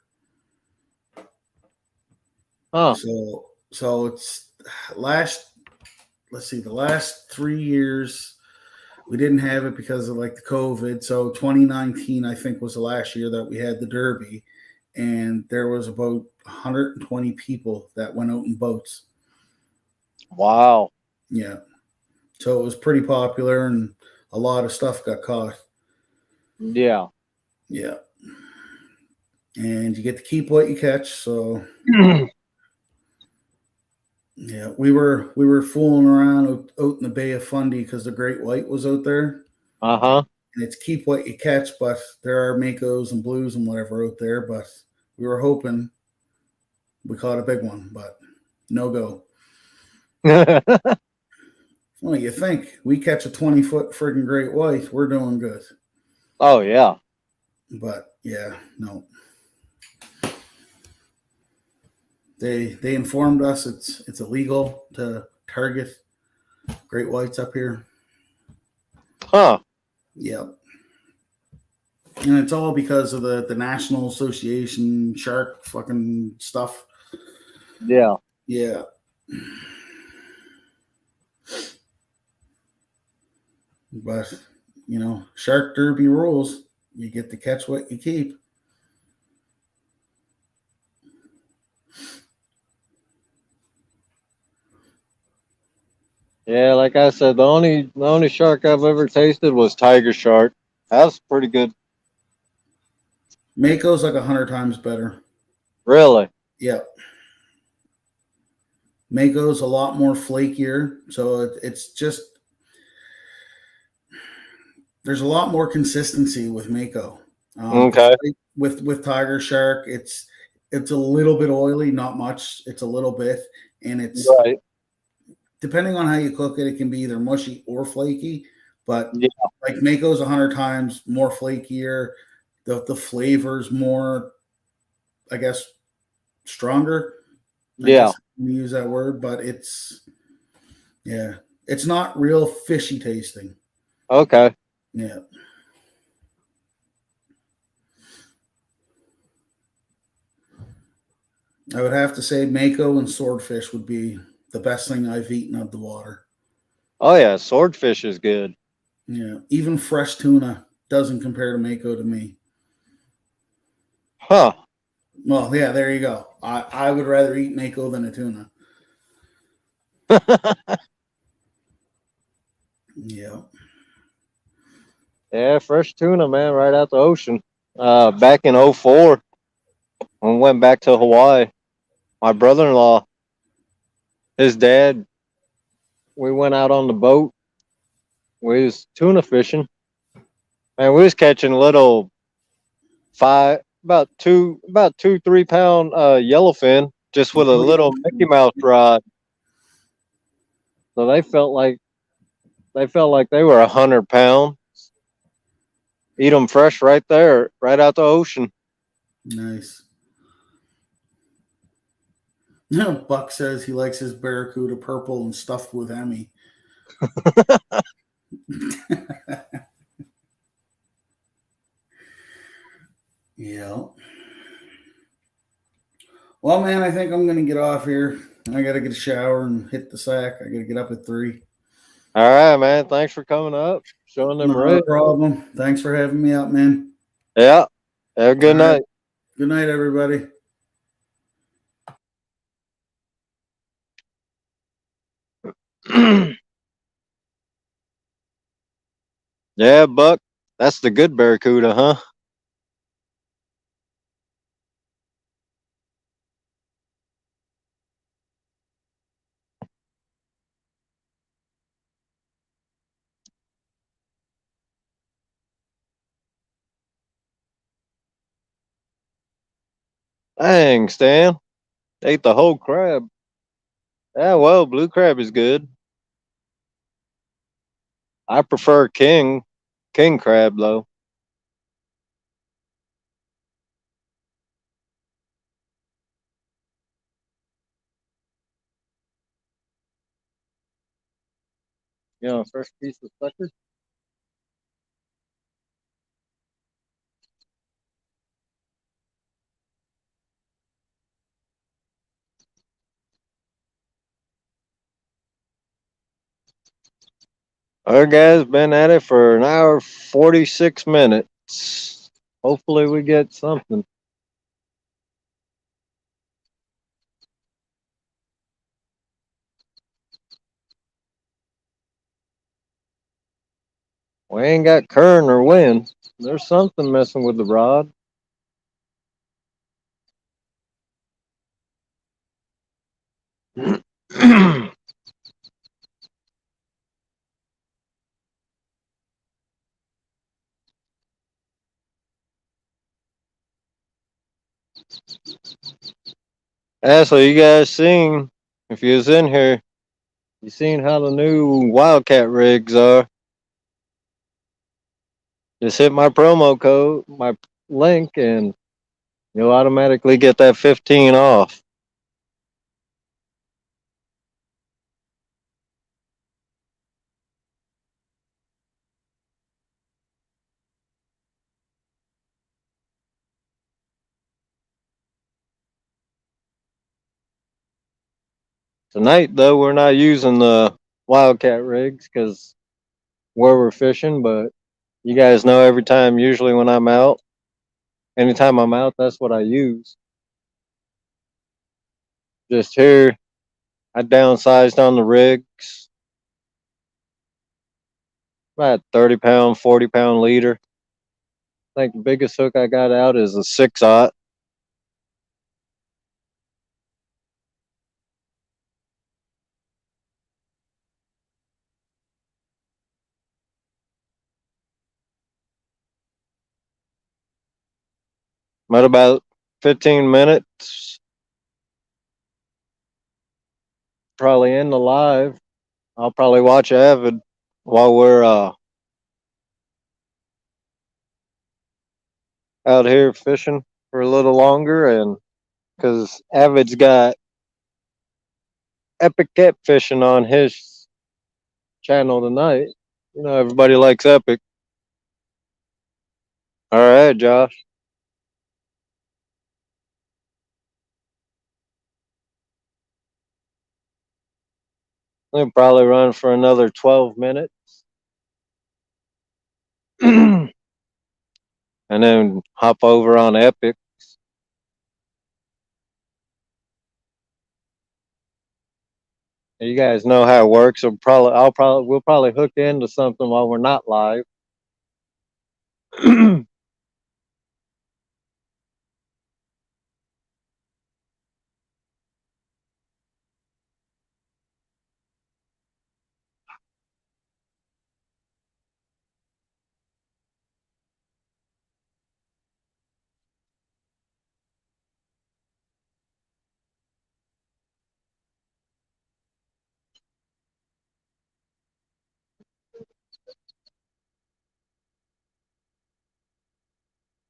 Huh. So it's the last 3 years we didn't have it because of like the COVID. So 2019, I think, was the last year that we had the derby, and there was about 120 people that went out in boats. Wow. Yeah. So it was pretty popular, and a lot of stuff got caught. Yeah. Yeah. And you get to keep what you catch. So yeah, we were fooling around out in the Bay of Fundy because the great white was out there. Uh-huh. And it's keep what you catch, but there are makos and blues and whatever out there. But we were hoping we caught a big one, but no go. Well, you think we catch a 20-foot friggin' great white, we're doing good. Oh yeah. But yeah, no. They informed us it's illegal to target great whites up here. Huh. Yep. And it's all because of the National Association shark fucking stuff. Yeah. Yeah. But, shark derby rules. You get to catch what you keep. Yeah, like I said, the only shark I've ever tasted was tiger shark. That's pretty good. Mako's like 100 times better. Really? Yep. Mako's a lot more flakier, so it's just there's a lot more consistency with Mako. Okay. With Tiger Shark, it's a little bit oily, not much. It's a little bit, and it's Right. depending on how you cook it, it can be either mushy or flaky. But Yeah. like Mako's 100 times more flakier. The flavor's more, I guess, stronger. I Yeah. guess you use that word, but it's not real fishy tasting. Okay. Yeah. I would have to say Mako and swordfish would be the best thing I've eaten of the water. Oh yeah, swordfish is good. Yeah. Even fresh tuna doesn't compare to Mako to me. Huh. Well, yeah, there you go. I would rather eat Mako than a tuna. Yeah. Yeah, fresh tuna, man, right out the ocean. Back in '04, when we went back to Hawaii, my brother-in-law, his dad, we went out on the boat. We was tuna fishing, and we was catching little about 2-3 pound yellowfin just with a little Mickey Mouse rod. So they were 100 pounds. Eat them fresh right there, right out the ocean. Nice. Buck says he likes his barracuda purple and stuffed with Emmy. Yeah. Well, man, I think I'm going to get off here. I got to get a shower and hit the sack. I got to get up at 3. All right, man. Thanks for coming up, showing them No rigs. problem. Thanks for having me out, man. Yeah. Have a good All right. night. Good night, everybody. Yeah, Buck. That's the good barracuda, huh? Dang, Stan. Ate the whole crab. Yeah, well, blue crab is good. I prefer king crab though. You know, first piece of sucker. Our guys been at it for an hour 46 minutes. Hopefully we get something. We ain't got current or wind. There's something messing with the rod. Yeah, so you guys seen, if you was in here, You seen how the new WildKat rigs are? Just hit my promo code, my link, and you'll automatically get that 15 off. Tonight, though, we're not using the WildKat rigs because where we're fishing, but you guys know every time, usually when I'm out, anytime I'm out, that's what I use. Just here, I downsized on the rigs, about 30-pound, 40-pound leader. I think the biggest hook I got out is a 6-aught. But about 15 minutes, probably end the live. I'll probably watch Avid while we're out here fishing for a little longer, and because Avid's got Epic Catfishing on his channel tonight. You know, everybody likes Epic. All right, Josh. We'll probably run for another 12 minutes. And then hop over on Epic. You guys know how it works. So we'll probably hook into something while we're not live.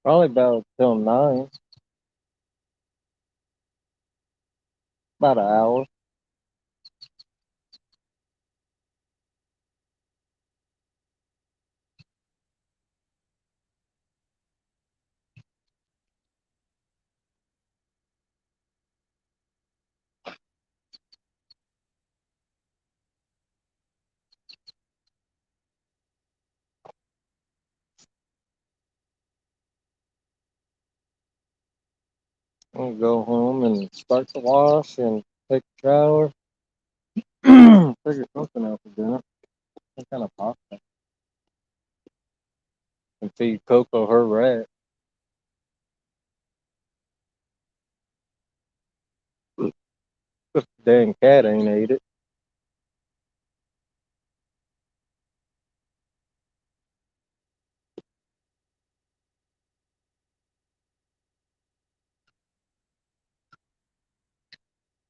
Probably about till 9, about an hour. We'll go home and start the wash and take a shower. Figure something out for dinner. Some kind of pasta. And feed Coco her rat. Dang cat ain't ate it.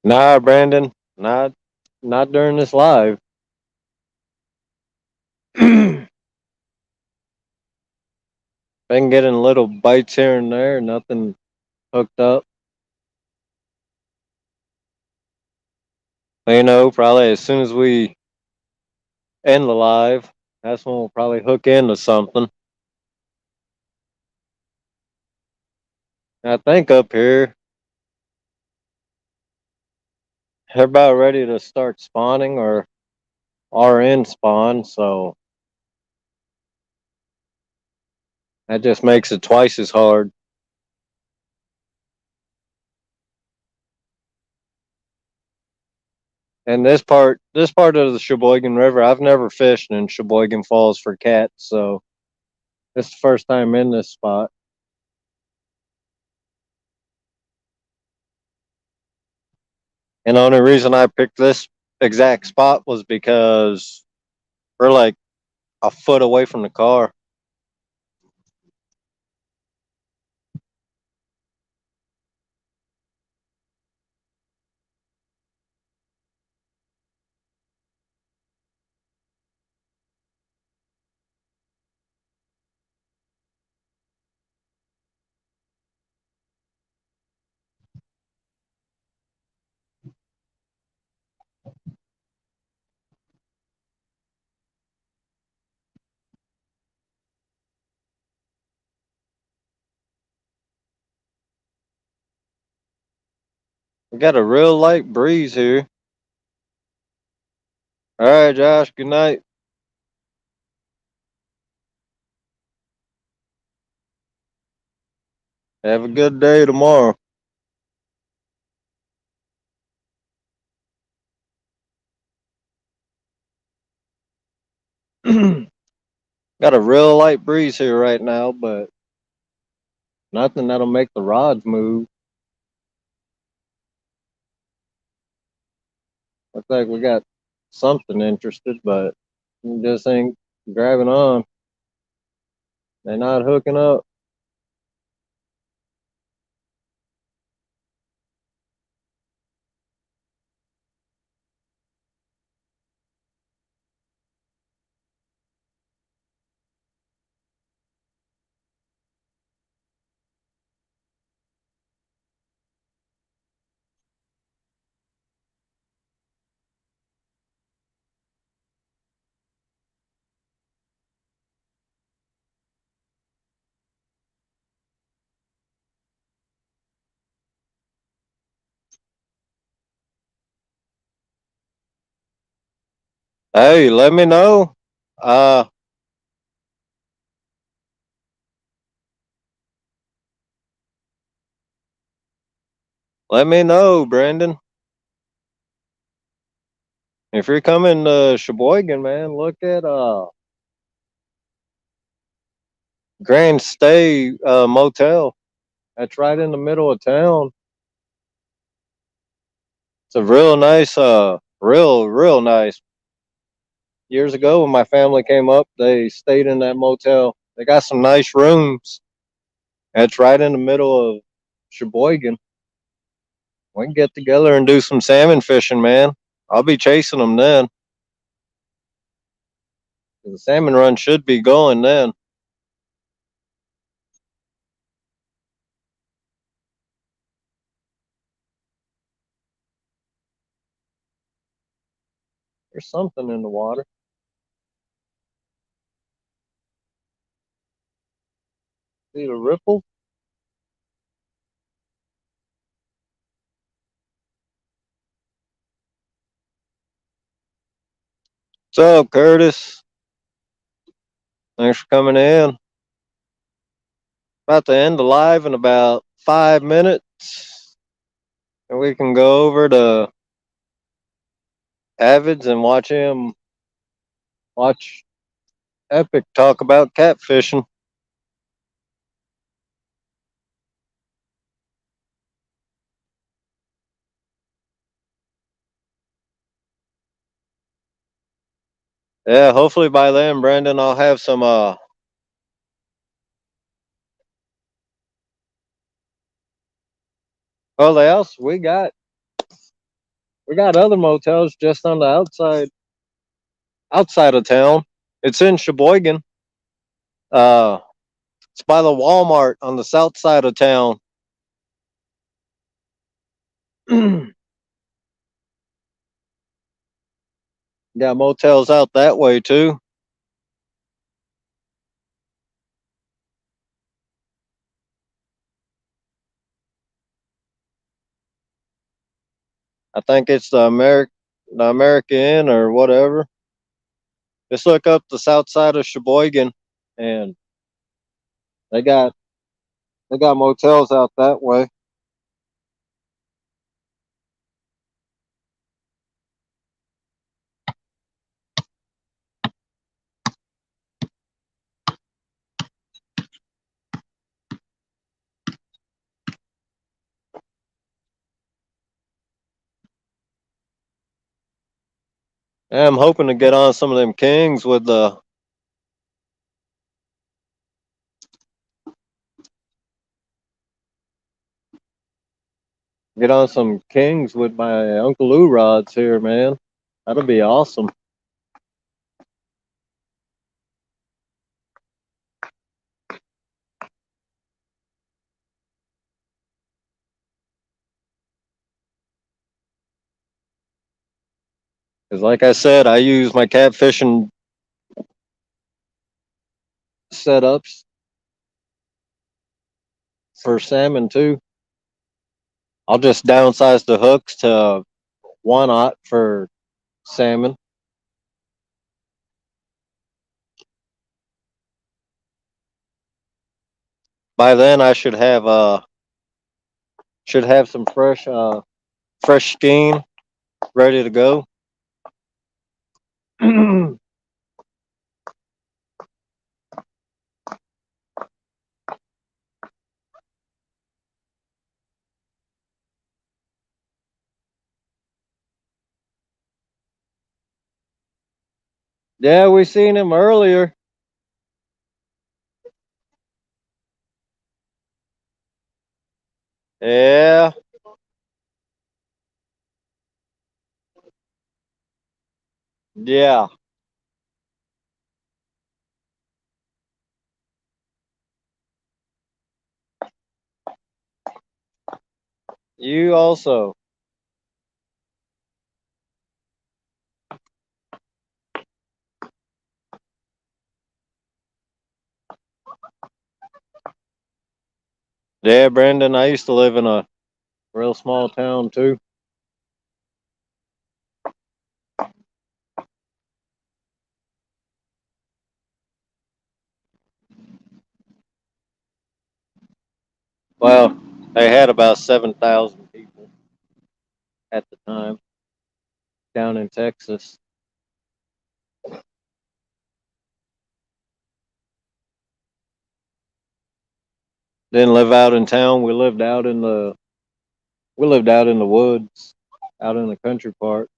Nah, Brandon. Not during this live. Been getting little bites here and there, nothing hooked up. You know, probably as soon as we end the live, that's when we'll probably hook into something. I think up here, they're about ready to start spawning or are in spawn, so that just makes it twice as hard. And this part of the Sheboygan River, I've never fished in Sheboygan Falls for cats, so it's the first time in this spot. And the only reason I picked this exact spot was because we're like a foot away from the car. We got a real light breeze here. All right, Josh. Good night. Have a good day tomorrow. Got a real light breeze here right now, but nothing that'll make the rods move. Looks like we got something interested, but it just ain't grabbing on. They're not hooking up. Hey, let me know. Uh, Let me know, Brandon. If you're coming to Sheboygan, man, look at Grand Stay Motel. That's right in the middle of town. It's a real nice, real nice. Years ago, when my family came up, they stayed in that motel. They got some nice rooms. That's right in the middle of Sheboygan. We can get together and do some salmon fishing, man. I'll be chasing them then. The salmon run should be going then. There's something in the water. See the ripple? What's up, Curtis? Thanks for coming in. About to end the live in about 5 minutes. And we can go over to Avids and watch Epic talk about catfishing. Yeah, hopefully by then, Brandon, I'll have some well, else we got other motels just on the outside of town. It's in Sheboygan. Uh it's by the Walmart on the south side of town. Got motels out that way too. I think it's the American or whatever. Just look up the south side of Sheboygan, and they got they got motels out that way. Yeah, I'm hoping to get on some of them kings with the get on some kings with my Uncle Lou rods here, man. That'll be awesome. Because, like I said, I use my catfishing setups for salmon too. I'll just downsize the hooks to 1/0 for salmon. By then, I should have some fresh skein ready to go. Yeah, we seen him earlier. Yeah. Yeah. You also. Yeah, Brandon, I used to live in a real small town too. Well, they had about 7,000 people at the time down in Texas. Didn't live out in town. We lived out in the woods, out in the country part.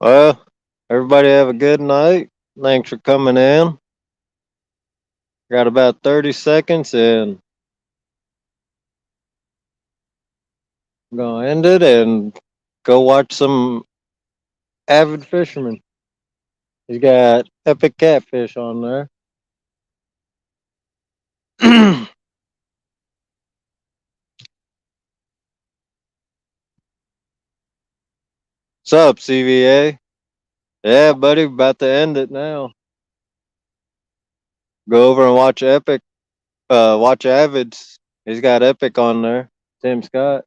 Well, everybody have a good night. Thanks for coming in. Got about 30 seconds and I'm going to end it and go watch some avid fishermen. He's got epic catfish on there. What's up, CVA? Yeah, buddy, about to end it now. Go over and watch watch Avids. He's got Epic on there. Tim Scott.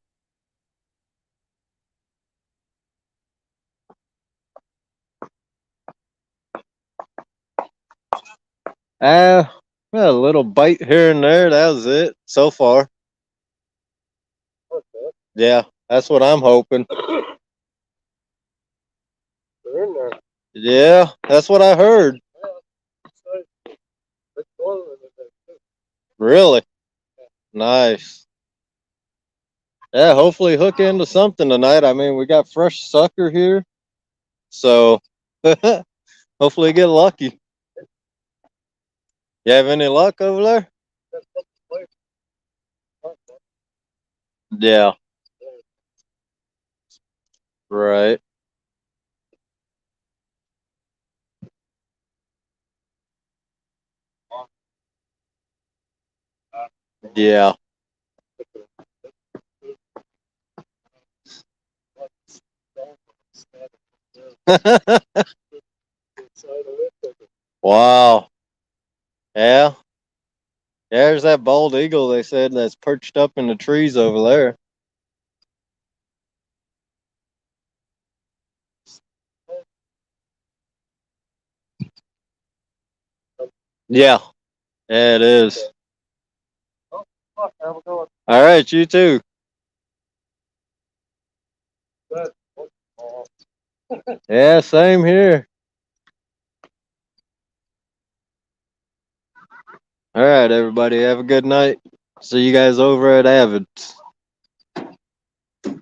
A little bite here and there. That was it so far. Yeah, that's what I'm hoping. They're in there. Yeah, that's what I heard. Really? Nice. Yeah, hopefully hook into something tonight. I mean, we got fresh sucker here. So hopefully get lucky. You have any luck over there? Yeah. Right. Yeah. Wow. Yeah. Yeah, there's that bald eagle they said that's perched up in the trees over there. Yeah. Yeah, it is. All right, you too. Yeah, same here. All right, everybody, have a good night. See you guys over at Avid.